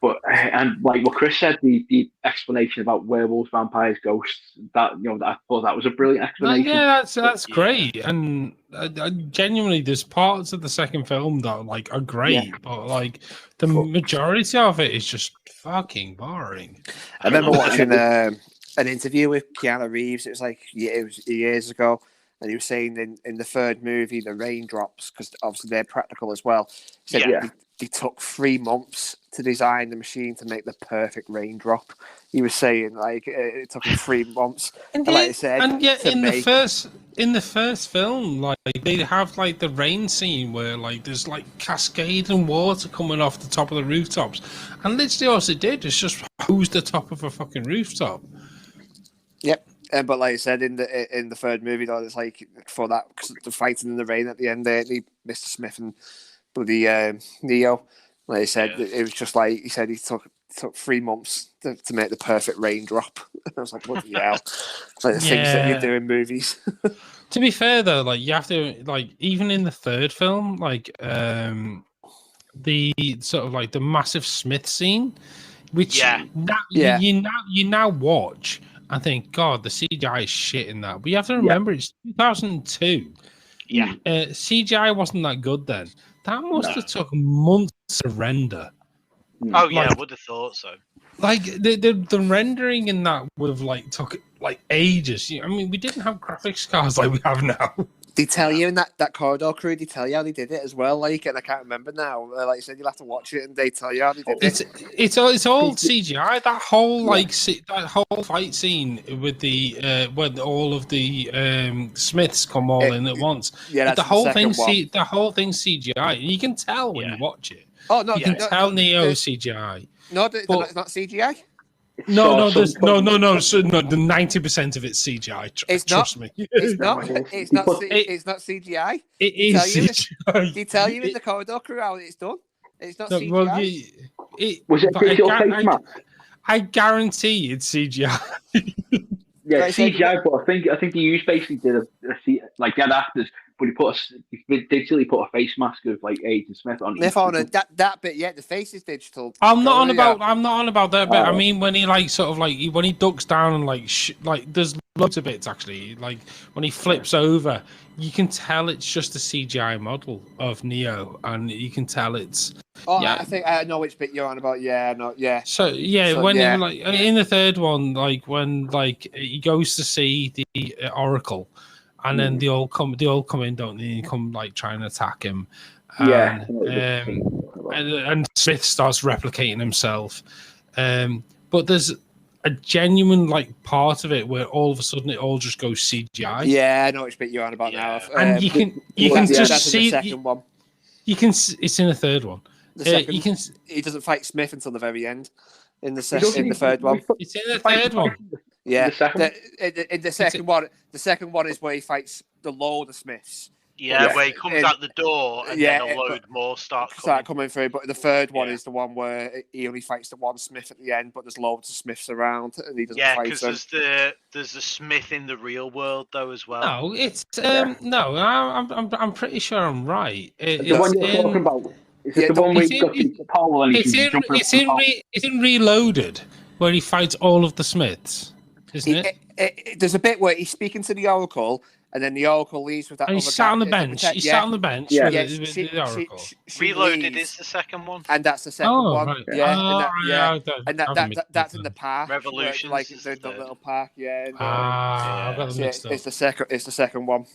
But and like what Chris said, the explanation about werewolves, vampires, ghosts, that I thought that was a brilliant explanation. Yeah, that's great. And genuinely, there's parts of the second film that are great, but like the majority of it is just fucking boring. I remember watching an interview with Keanu Reeves. It was like years ago, and he was saying in the third movie, the raindrops, because obviously they're practical as well. He said they took 3 months to design the machine to make the perfect raindrop. He was saying like it took him 3 months. And like I said, and yet in the first film, like they have like the rain scene where like there's like cascading water coming off the top of the rooftops, and literally all it did is just hose the top of a fucking rooftop. Yep. But like I said, in the third movie, though, it's like for that, because the fighting in the rain at the end there, Mr. Smith and bloody Neo. Like I said, it was just like he said he took 3 months to make the perfect raindrop. I was like, what the hell? It's like the things that you do in movies. To be fair though, like you have to like even in the third film, like the sort of like the massive Smith scene, which you now watch and think, God, the CGI is shit in that. But you have to remember it's 2002. Yeah. CGI wasn't that good then. That must have took months to render. Oh yeah, I would have thought so. Like the rendering in that would have like took like ages. I mean, we didn't have graphics cards like we have now. They tell you in that corridor crew, they tell you how they did it as well. Like, and I can't remember now. Like you said, you'll have to watch it, and they tell you how they did it. It's all CGI. That whole that whole fight scene with the when all of the Smiths come all in at once. Yeah, the whole thing. The whole thing's CGI. You can tell when you watch it. Oh no, you can tell Neo CGI. No, it's not CGI. No, the 90% of it's CGI. Trust me. It's not CGI. It is CGI. They tell you in the corridor crew how it's done. It's not CGI. Was it face mask? I guarantee it's CGI. Yeah, CGI, but I think the use basically did a like they had actors, but he digitally put a face mask of like Agent Smith on. That bit, yeah, the face is digital. I'm not on about that bit. I mean, when he like sort of like when he ducks down and like there's loads of bits actually. Like when he flips over, you can tell it's just a CGI model of Neo, and you can tell it's. Oh, yeah. I think I know which bit you're on about. Yeah, no, yeah. So like in the third one, like when like he goes to see the Oracle, and then they all come in, don't they? And come like try and attack him. And Smith starts replicating himself. But there's a genuine like part of it where all of a sudden it all just goes CGI. Yeah, I know which bit you're on about now. And you can just see the second one. You can. It's in the third one. He doesn't fight Smith until the very end. In the third one. It's in the third one. Yeah. In the second one. The second one is where he fights the load of Smiths. Yeah, where he comes out the door and then a load more start coming through. But the third one is the one where he only fights the one Smith at the end, but there's loads of Smiths around and he doesn't fight them. Yeah, because there's the Smith in the real world though as well. No, it's no. I'm pretty sure I'm right. The one you're talking about. Is it the one where he got Paul and it's in Reloaded where he fights all of the Smiths, isn't it? There's a bit where he's speaking to the Oracle, and then the Oracle leaves with that. And he's sat on the bench. He's sat on the bench with the Oracle. Reloaded is the second one, and that's the second one. Right. Yeah, that's in the park. Revolution, like the little park. Yeah. I've got them mixed up. It's the second one.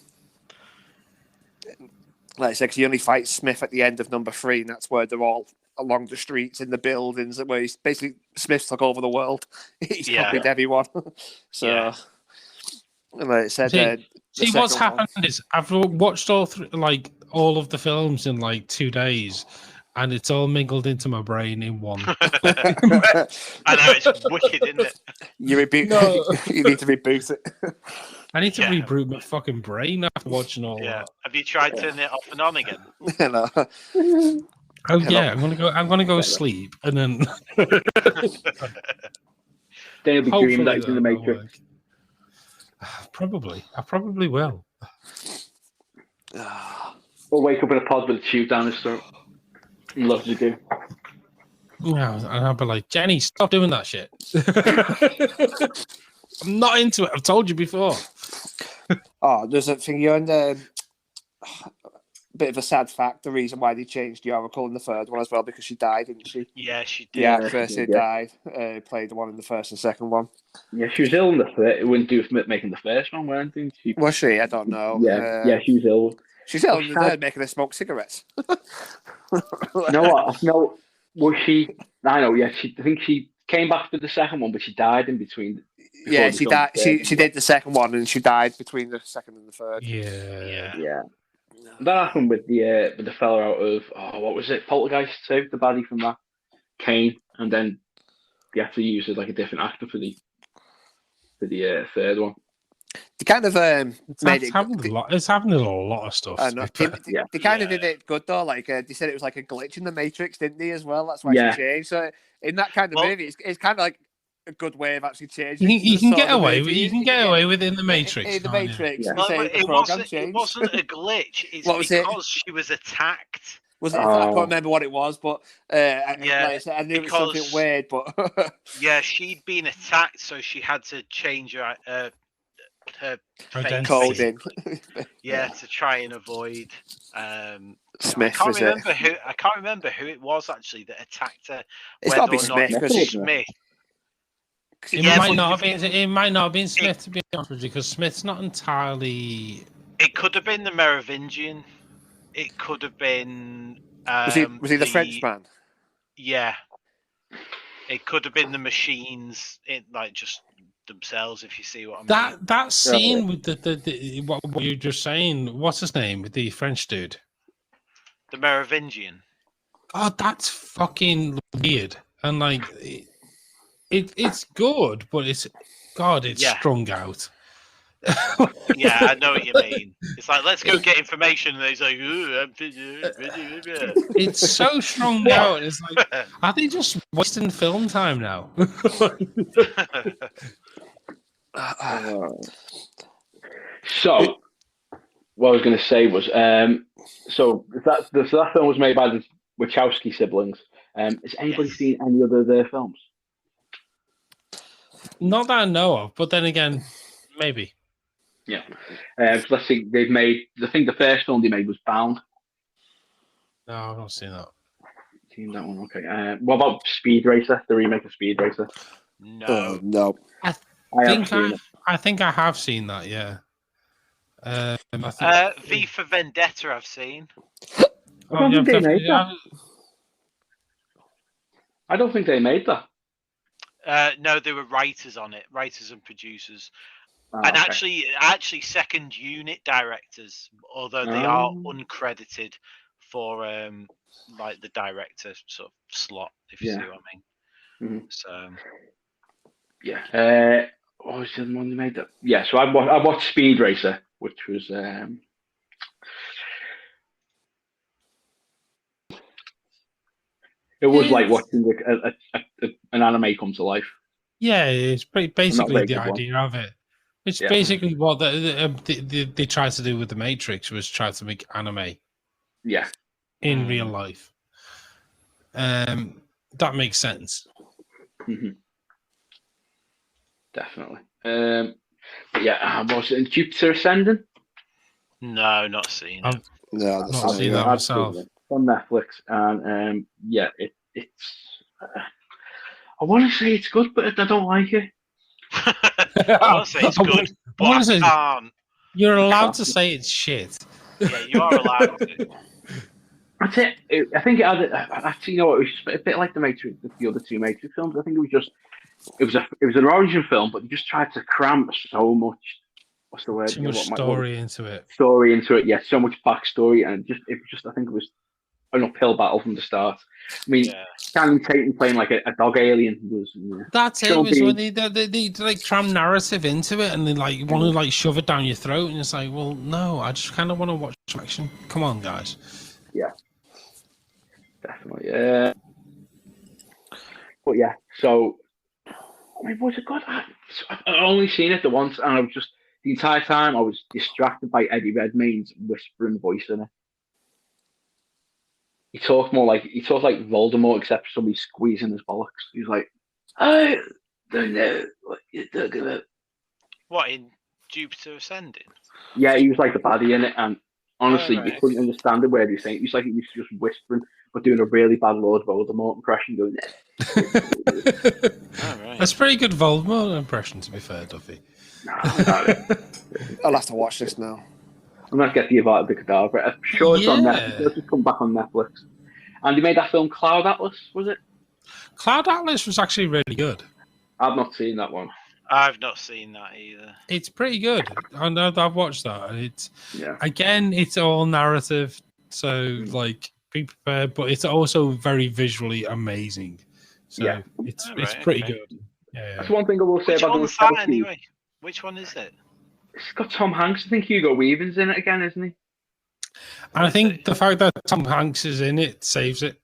Like I said, 'cause he only fights Smith at the end of number 3, and that's where they're all along the streets in the buildings, where he's basically Smith's took over the world. He's copied everyone. So, like I said, see what's happened is I've watched all of the films in like 2 days, and it's all mingled into my brain in one. I know, it's wicked, isn't it? You need to reboot it. I need to reboot my fucking brain after watching all that. Have you tried turning it off and on again? Hello. Oh yeah, I'm gonna go sleep and then they'll be dreaming that in the Matrix. Probably. I probably will. Or wake up in a pod with a tube down his throat. Love to do. Yeah, and I'll be like, Jenny, stop doing that shit. I'm not into it. I've told you before. There's a thing you're in the bit of a sad fact. The reason why they changed the Oracle in the third one as well, because she died, didn't she? Yeah, she did. The actress who died played the one in the first and second one. Yeah, she was ill in the first. It wouldn't do for making the first one, weren't she? Was she? I don't know. Yeah, she was ill. She's ill in the third, making her smoke cigarettes. No, what? No, was she? I know. Yeah, I think she came back for the second one, but she died in between. Yeah, she died. She did the second one, and she died between the second and the third. Yeah. That happened with the fella out of what was it? Poltergeist 2, the baddie from that, Kane, and then you have to use like a different actor for the third one. They kind of made it. It's happening in a lot of stuff. I know. They kind of did it good though. Like they said, it was like a glitch in the Matrix, didn't they? As well, that's why she changed. So in that kind of movie, it's kind of like a good way of actually changing. You can get away with. You can get away with in the Matrix. In the Matrix, it wasn't a glitch. It's because she was attacked. Was it? I can't remember what it was, but I knew it was something weird. But yeah, she'd been attacked, so she had to change her coding. To try and avoid Smith. I can't remember who it was actually that attacked her. It's got to be Smith. Smith. It might not have been Smith, to be honest with you, because Smith's not entirely. It could have been the Merovingian. It could have been. Was he the Frenchman? Yeah. It could have been the machines, just themselves, if you see what I mean. That scene with the what you're just saying. What's his name? With the French dude. The Merovingian. Oh, that's fucking weird, and like. It's good, but it's strung out. Yeah, I know what you mean. It's like, let's go get information, and he's like, it's so strung out. It's like, are they just wasting film time now? So, what I was going to say was, so that film was made by the Wachowski siblings. Has anybody seen any other of their films? Not that I know of, but then again, maybe. Yeah. Let's see. They've made. I think the first film they made was Bound. No, I've not seen that. Seen that one? Okay. What about Speed Racer? The remake of Speed Racer? No. No. I think I have seen that. Yeah. V for Vendetta, I've seen. I don't think they made that. I don't think they made that. No, there were writers on it, writers and producers, and actually second unit directors, although they are uncredited for like the director sort of slot, if you see what I mean. Mm-hmm. So yeah, what was the one they made that? Yeah, so I watched Speed Racer, which was it was like watching an anime come to life. Yeah, it's basically the idea of it. It's basically what they tried to do with the Matrix, was try to make anime. Yeah. In real life. That makes sense. Mm-hmm. Definitely. But yeah, was it Jupiter Ascending? No, not seen it. Not seen that myself. On Netflix, and it's. I want to say it's good, but I don't like it. I want to say it's good, but I can't. You're allowed to say it's shit. Yeah, you are allowed to. That's it. I think it had. Actually, you know what? It was a bit like the Matrix, the other two Matrix films. I think it was an origin film, but they just tried to cram so much. What's the word? Too much story into it. Yeah, so much backstory, and I think it was an uphill battle from the start. I mean, Channing Tatum playing like a dog alien was. That's it. It was when they like cram narrative into it, and they like want to like shove it down your throat, and it's like, well, no, I just kind of want to watch action. Come on, guys. Yeah, definitely. But yeah, so I mean, was it good? I've only seen it the once, and I was just the entire time I was distracted by Eddie Redmayne's whispering voice in it. He talked like Voldemort, except somebody squeezing his bollocks. He was like, I don't know what you're talking about. What, in Jupiter Ascending? Yeah, he was like the baddie in it, and Honestly, you Alright. couldn't understand the word he was saying. It was like he was just whispering, but doing a really bad Lord Voldemort impression. Going, Alright. That's a pretty good Voldemort impression, to be fair, Duffy. nah, not it. I'll have to watch this now. I'm not getting the Avada Kedavra. I'm sure it's on Netflix. Yeah. It's just come back on Netflix. And he made that film Cloud Atlas, was it? Cloud Atlas was actually really good. I've not seen that one. I've not seen that either. It's pretty good. I know I've watched that. And it's Yeah. again, it's all narrative, so like be prepared, but it's also very visually amazing. So Yeah. it's Alright, pretty okay. good. Yeah. That's one thing I will say Which about the one's that Wachowskis. anyway? Which one is it? It's got Tom Hanks. I think Hugo Weaving's in it again, isn't he? And I Is think it? the fact that Tom Hanks is in it saves it.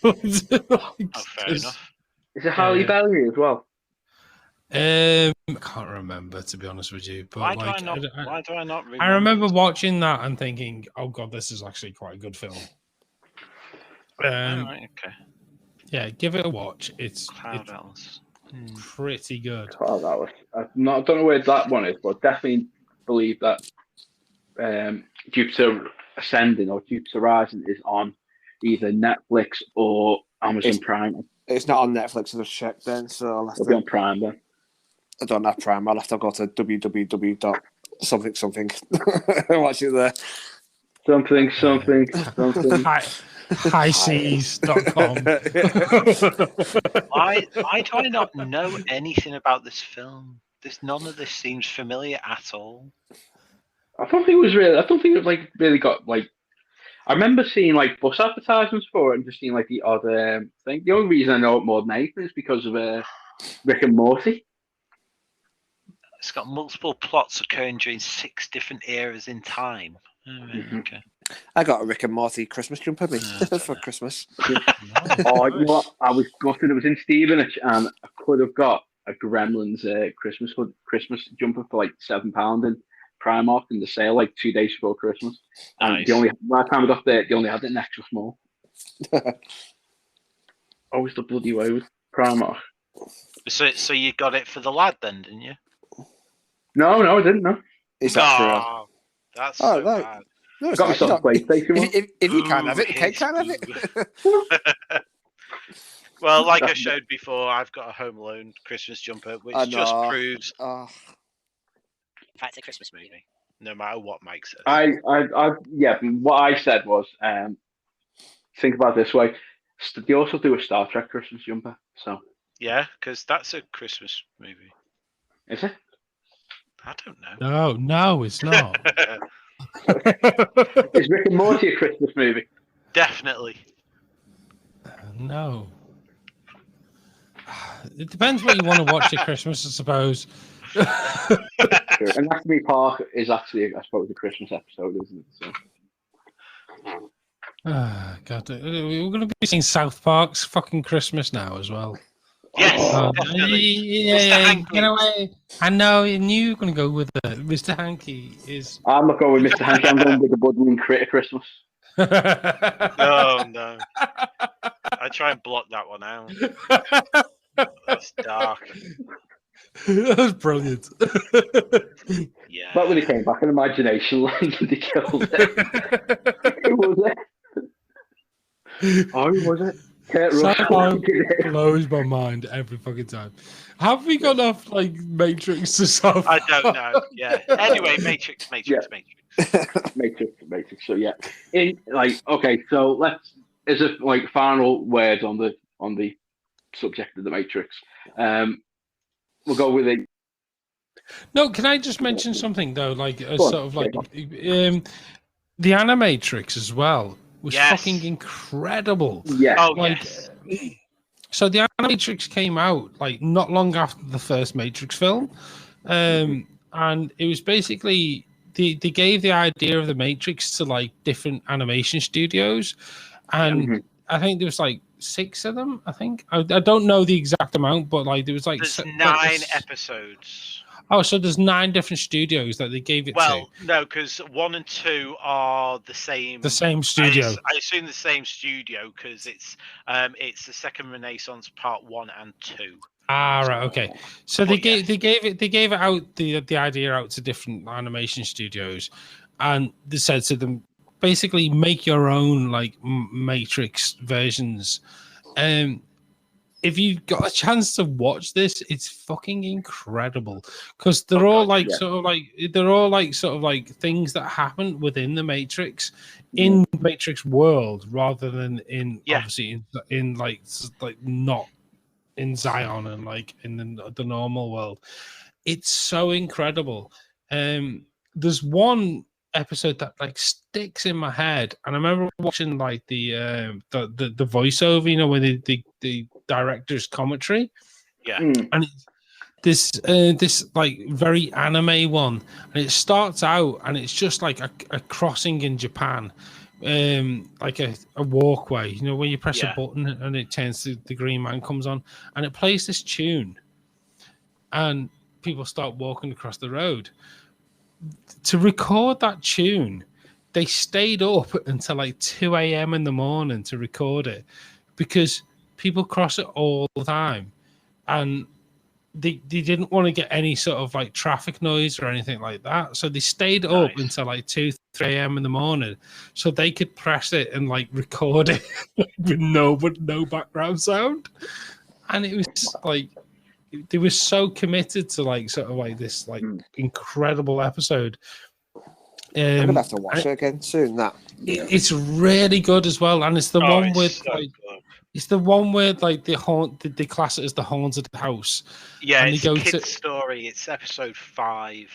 Oh, fair enough. Is it Halle Yeah. Berry as well? I can't remember, to be honest with you. But Why do like, I not? Why do I not remember? I remember watching that and thinking, "Oh God, this is actually quite a good film." Alright, okay. Yeah, give it a watch. It's Cloud Atlas. pretty good. Oh, that was. I don't know where that one is, but definitely believe that Jupiter Ascending or Jupiter Rising is on either Netflix or Amazon Prime. It's not on Netflix. I just checked then, so I'll have It'll be to. on Prime then. I don't have Prime. I'll have to go to www.something. Watch it there. Something. Highseas.com. Why do I not know anything about this film? None of this seems familiar at all. I don't think it like really got like. I remember seeing like bus advertisements for it and just seeing like the odd thing. The only reason I know it more than anything is because of Rick and Morty. It's got multiple plots occurring during 6 different eras in time. Okay. I got a Rick and Morty Christmas jumper Yeah, for Christmas. Oh, you know what? I was gutted. It was in Stevenage, and I could have got a Gremlins Christmas jumper for like £7 in Primark in the sale like 2 days before Christmas. And Nice. by the time I got there, they only had it in extra small. Always the bloody way with Primark. So you got it for the lad then, didn't you? No, I didn't. No, Is that true? Oh, that's Oh, so no. bad. No, I it's got not. myself a PlayStation one. If you can't have it, the Ooh, kid can't have it. Well, like I showed before, I've got a Home Alone Christmas jumper, which I just know. proves Oh, in fact, it's a Christmas movie, no matter what Mike says. What I said was, think about it this way. They also do a Star Trek Christmas jumper. So Yeah, because that's a Christmas movie. is it? I don't know. No, it's not. Is Rick and Morty a Christmas movie? Definitely. No. It depends what you want to watch at Christmas, I suppose. True. Anatomy Park is actually, I suppose, a Christmas episode, isn't it? So. God, we're going to be seeing South Park's fucking Christmas now as well. Yes, Oh, definitely. Yeah, Mr. get away. I know, I knew you were going to go with it. Mr. Hanky is. I'm not going with Mr. Hanky. I'm going with the Budwin Critter Christmas. Oh no! I try and block that one out. That's dark. That was brilliant. Yeah. That really came back in imagination land and they killed it. Who was it? Oh, who was it? Kurt South Russell. Park blows my mind every fucking time. Have we got off like Matrix to South I Park? don't know. Yeah. Anyway, Matrix. Matrix. So yeah, okay. So let's. Is it like final words on the subject of the Matrix? We'll go with it. No, can I just mention something though? Like a Go on, sort of like yeah, the Animatrix as well was Yes. fucking incredible. Yeah. Oh Like, yes. so the Animatrix came out like not long after the first Matrix film, and it was basically they gave the idea of the Matrix to like different animation studios, and I think there was like 6 of them. I think I don't know the exact amount, but like there was like There's 9 episodes. Oh, so there's 9 different studios that they gave it to. Well, no, because 1 and 2 are the same. The same studio. I assume the same studio because it's the Second Renaissance Part 1 and 2. Ah, right, okay. So they But gave it out the idea out to different animation studios, and they said to them, basically make your own like Matrix versions. If you've got a chance to watch this, it's fucking incredible because they're all like sort of like things that happen within the Matrix in Matrix world rather than in obviously in like not in Zion and like in the normal world. It's so incredible. There's one episode that like sticks in my head, and I remember watching like the voiceover, you know, when the director's commentary, and it's this like very anime one, and it starts out and it's just like a crossing in Japan, like a walkway, you know, when you press a button and it turns to the green man comes on, and it plays this tune, and people start walking across the road. To record that tune, they stayed up until like 2 a.m. in the morning to record it because people cross it all the time, and they didn't want to get any sort of like traffic noise or anything like that. So they stayed up until like 2, 3 a.m. in the morning so they could press it and like record it with no background sound. And it was like, they were so committed to like sort of like this like incredible episode. I'm gonna have to watch it again soon. It's really good as well, and it's the one with so like good. It's the one where like they class it as the haunted house. Yeah, and it's a kid's story. It's episode 5.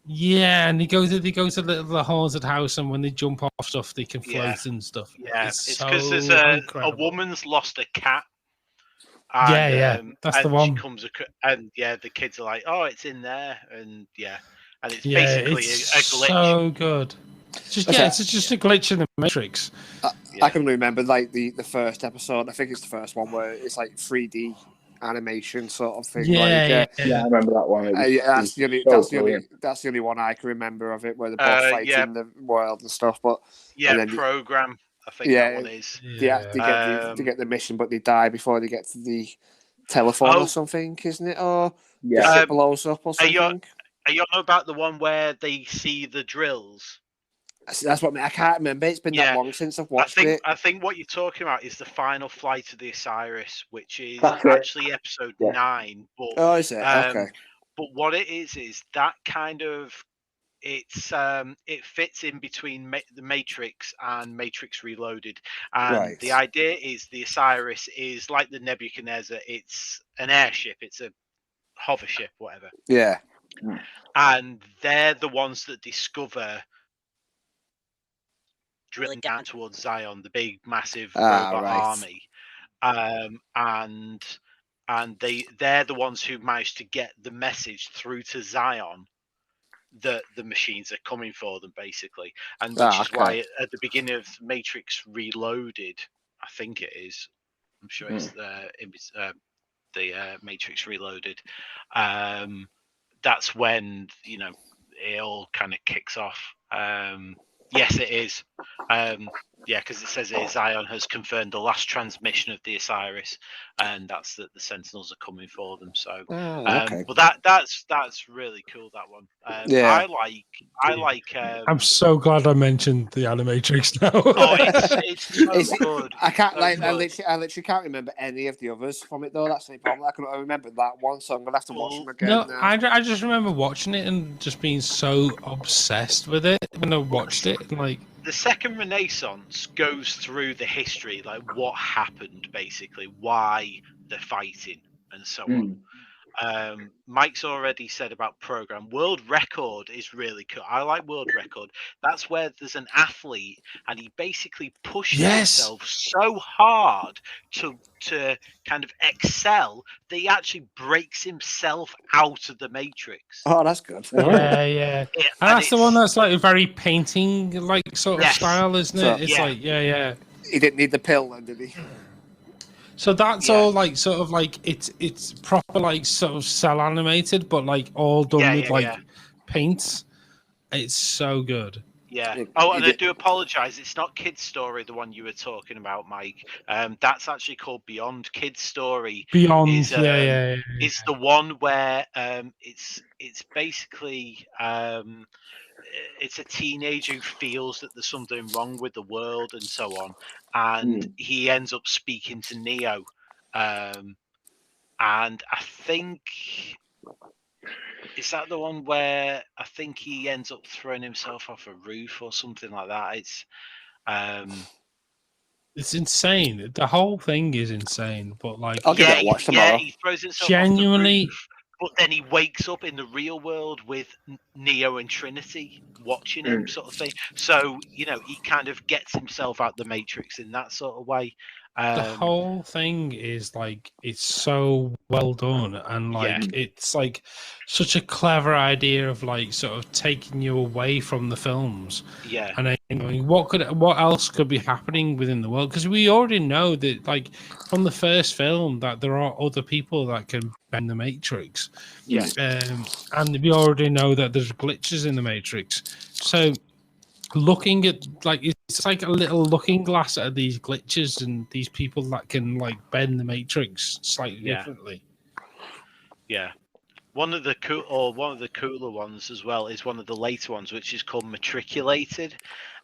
Yeah, and they go to the haunted house, and when they jump off stuff, they can float and stuff. Yeah, it's because there's a woman's lost a cat. And, that's the She one. comes and the kids are like, "Oh, it's in there," and and it's basically a glitch. So good. It's just a glitch in the Matrix. I can remember like the first episode. I think it's the first one where it's like 3D animation sort of thing. I remember that one. That's the only one I can remember of it, where they're both fighting the world and stuff. But program. I think that one is. They get the mission, but they die before they get to the telephone or something, isn't it? Or the ship blows up or something. Are you on about the one where they see the drills? That's what I can't remember. It's been that long since I've watched it. I think what you're talking about is the final flight of the Osiris, which is actually episode 9. But, is it? Okay. But what it is that kind of it fits in between the Matrix and Matrix Reloaded, and the idea is the Osiris is like the Nebuchadnezzar. It's an airship. It's a hover ship, whatever. Yeah. And they're the ones that discover drilling down towards Zion, the big, massive robot army, and they're the ones who managed to get the message through to Zion that the machines are coming for them, basically, and which is why at the beginning of Matrix Reloaded, I think it is, I'm sure it's the Matrix Reloaded. That's when it all kind of kicks off. Yes, it is. Because it says Zion has confirmed the last transmission of the Osiris, and that's that the Sentinels are coming for them. So, but that's really cool. That one. I like. I'm so glad I mentioned the Animatrix now. It's so good. I can't I literally can't remember any of the others from it though. That's the problem. I remember that one, so I'm gonna have to watch them again. No, now. I just remember watching it and just being so obsessed with it when I watched it. And like the second Renaissance goes through the history, like what happened, basically, why they're fighting, and so on. Mike's already said about program. World Record is really cool. I like World Record. That's where there's an athlete and he basically pushes himself so hard to kind of excel that he actually breaks himself out of the Matrix. Oh, that's good. And that's the one that's like a very painting like sort of style, isn't it? It's like He didn't need the pill then, did he? So that's all like sort of like it's proper like sort of cell animated, but like all done with paints. It's so good. Yeah. Oh, and I do apologise. It's not Kid's Story, the one you were talking about, Mike. That's actually called Beyond. Kid's Story. Beyond. Is the one where it's basically it's a teenager who feels that there's something wrong with the world and so on, and he ends up speaking to Neo, and I think is that the one where I think he ends up throwing himself off a roof or something like that. It's insane. The whole thing is insane. But like, I'll give it a watch tomorrow. he throws himself Genuinely- off the roof, but then he wakes up in the real world with Neo and Trinity watching him, sort of thing. So he kind of gets himself out the Matrix in that sort of way. the whole thing is like, it's so well done, and like it's like such a clever idea of like sort of taking you away from the films. Yeah. And what else could be happening within the world? Because we already know that, like, from the first film, that there are other people that can bend the Matrix. Yeah. And we already know that there's glitches in the Matrix. So looking at, like, it's like a little looking glass at these glitches and these people that can like bend the Matrix slightly differently. Yeah. One of the cooler ones as well is one of the later ones, which is called Matriculated,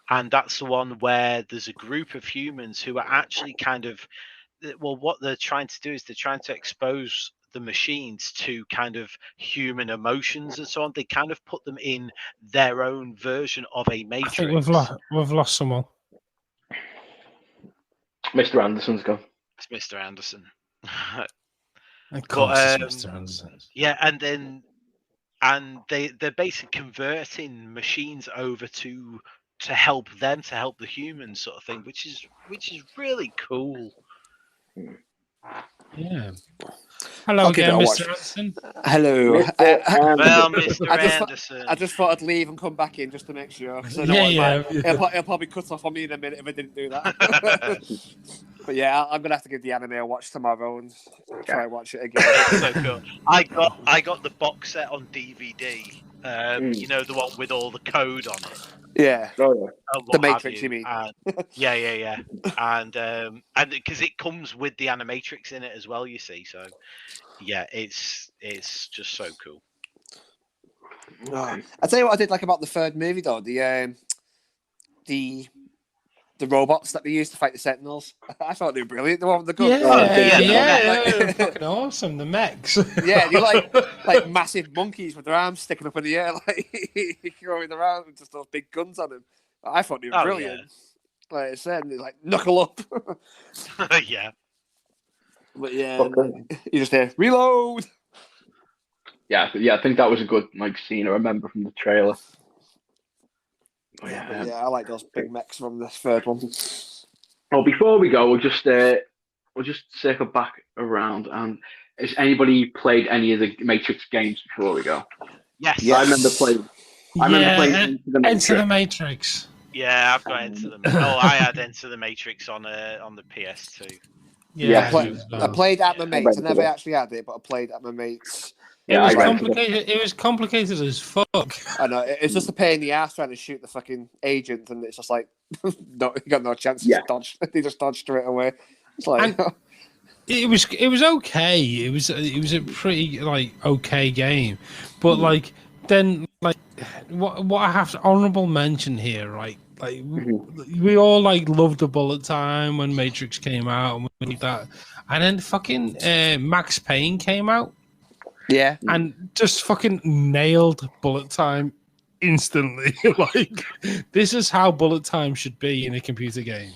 and that's the one where there's a group of humans who are actually kind of, well, what they're trying to do is they're trying to expose the machines to kind of human emotions and so on. They kind of put them in their own version of a Matrix. I think we've lost someone. Mr. Anderson's gone. It's Mr. Anderson. Of course, it's Mr. Anderson. Yeah, and they're basically converting machines over to help them, to help the humans, sort of thing, which is really cool. Yeah. Hello again, Mr. Anderson. Hello. Well, Mr. Anderson. I just thought I'd leave and come back in just to make sure. He'll probably cut off on me in a minute if I didn't do that. But yeah, I'm gonna have to give the anime a watch tomorrow and try and watch it again. So cool. I got the box set on DVD. The one with all the code on it. Yeah. The Matrix, you mean? Yeah. And because it comes with the Animatrix in it as well, you see. So yeah, it's just so cool. I tell you what I did like about the third movie though, the robots that they used to fight the Sentinels. I thought they were brilliant. The one with the gun. Yeah, fucking awesome. The mechs. Yeah, they're like massive monkeys with their arms sticking up in the air, like going around with just those big guns on them. I thought they were brilliant. Yeah. Like I said, they're like knuckle up. Yeah. But yeah, you just hear reload. Yeah, I think that was a good scene I remember from the trailer. Yeah, I like those big mechs from the third one. Well, before we go, we'll just circle back around. And has anybody played any of the Matrix games before we go? Yes. I remember playing. Enter the Matrix. Yeah, I've got Enter the Matrix. I had Enter the Matrix on the PS2. Yeah, I played at my mates. I never actually had it, but I played at my mates. It was complicated. It was complicated as fuck. I know. It's just a pain in the ass trying to shoot the fucking agent, and it's just like, no, you got no chance. Yeah. They just dodged straight away. It's like, it was okay. It was a pretty okay game, but then what I have to honorable mention here, right? We all loved the bullet time when Matrix came out and we did that, and then fucking Max Payne came out. Yeah, and just fucking nailed bullet time instantly. This is how bullet time should be in a computer game.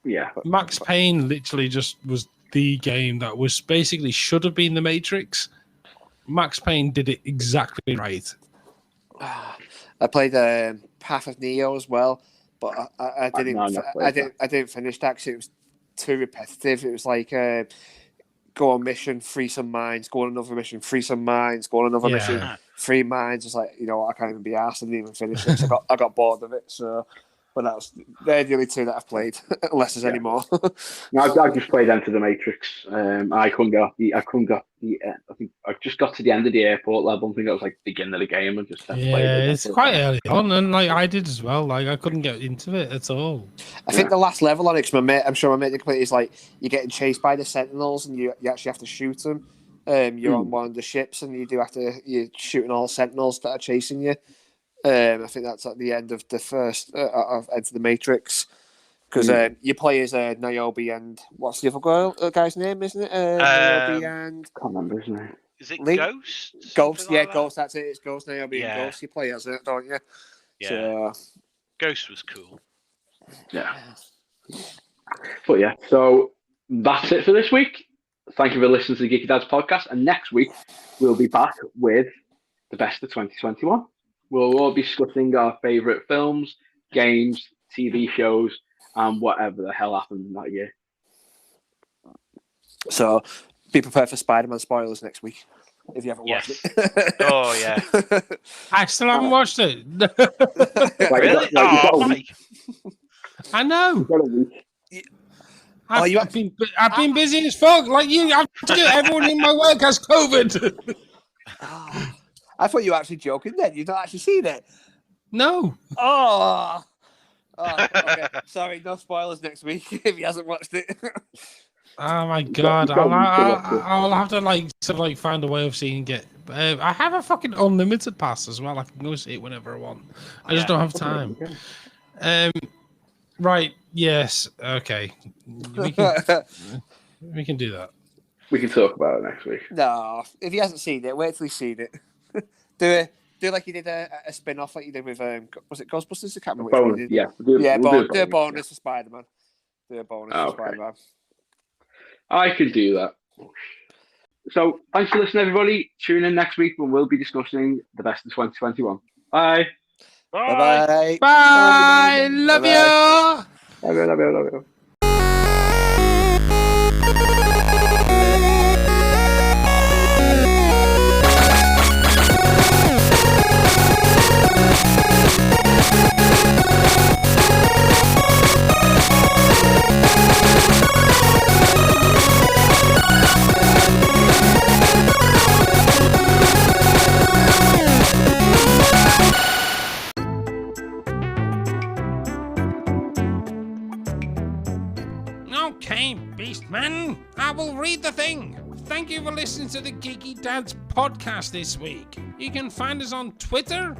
Yeah, Max Payne literally just was the game that was basically should have been the Matrix. Max Payne did it exactly right. I played Path of Neo as well, but I didn't finish that because it was too repetitive. It was like. Go on mission, free some mines. Go on another mission, free some mines. Go on another mission, free mines. It's like, I can't even be arsed. I didn't even finish it. So I got bored of it. So, but they're the only two that I've played, unless there's any more. No, I've just played Enter the Matrix. I couldn't get the. I think I just got to the end of the airport level. I think that was the beginning of the game, and just played it. It's quite early on, and I did as well. I couldn't get into it at all. I think the last level on it, I'm sure my mate completed, is you're getting chased by the Sentinels, and you actually have to shoot them. You're on one of the ships, and you're shooting all the Sentinels that are chasing you. I think that's at the end of the first of Enter the Matrix. Because you play as Niobe and what's the other guy's name, isn't it? Niobe and Can't remember his name. Is it Link? Ghost? Ghost, Something like that? Ghost. That's it. It's Ghost, Niobe, and Yeah. Ghost. You play as it, don't you? Yeah. So, Ghost was cool. Yeah. But yeah, so that's it for this week. Thank you for listening to the Geeky Dads podcast. And next week, we'll be back with the best of 2021. We'll all be discussing our favourite films, games, TV shows, and whatever the hell happened in that year. So be prepared for Spider-Man spoilers next week if you haven't watched it. Oh, yeah. I still haven't watched it. Really? Oh, Mike. I know. Oh, I've been busy as fuck. Like you, everyone in my work has COVID. I thought you were actually joking then. You've not actually seen it. No. Oh, okay. Sorry, no spoilers next week if he hasn't watched it. Oh my god! I'll have to find a way of seeing it. I have a fucking unlimited pass as well. I can go see it whenever I want. I just don't have time. Right? Yes. Okay. We can do that. We can talk about it next week. No, if he hasn't seen it, wait till he's seen it. Do like you did a spin-off like you did with was it Ghostbusters? I can't remember which one you did. Yeah, do a bonus for Spider-Man. Do a bonus for Spider-Man. I can do that. So thanks for listening, everybody. Tune in next week when we'll be discussing the best of 2021. Bye. Bye. Bye. Love you. Love you. Okay, Beastman, I will read the thing. Thank you for listening to the Geeky Dads podcast this week. You can find us on Twitter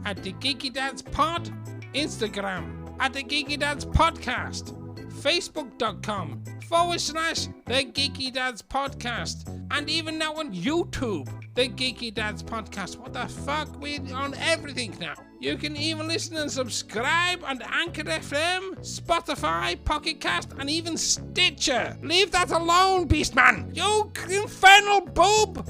at the Geeky Dads Pod, Instagram at the Geeky Dads Podcast, Facebook.com/the Geeky Dads Podcast, and even now on YouTube, the Geeky Dads Podcast. What the fuck? We're on everything now. You can even listen and subscribe on Anchor FM, Spotify, Pocket Cast, and even Stitcher. Leave that alone, Beastman! You infernal boob!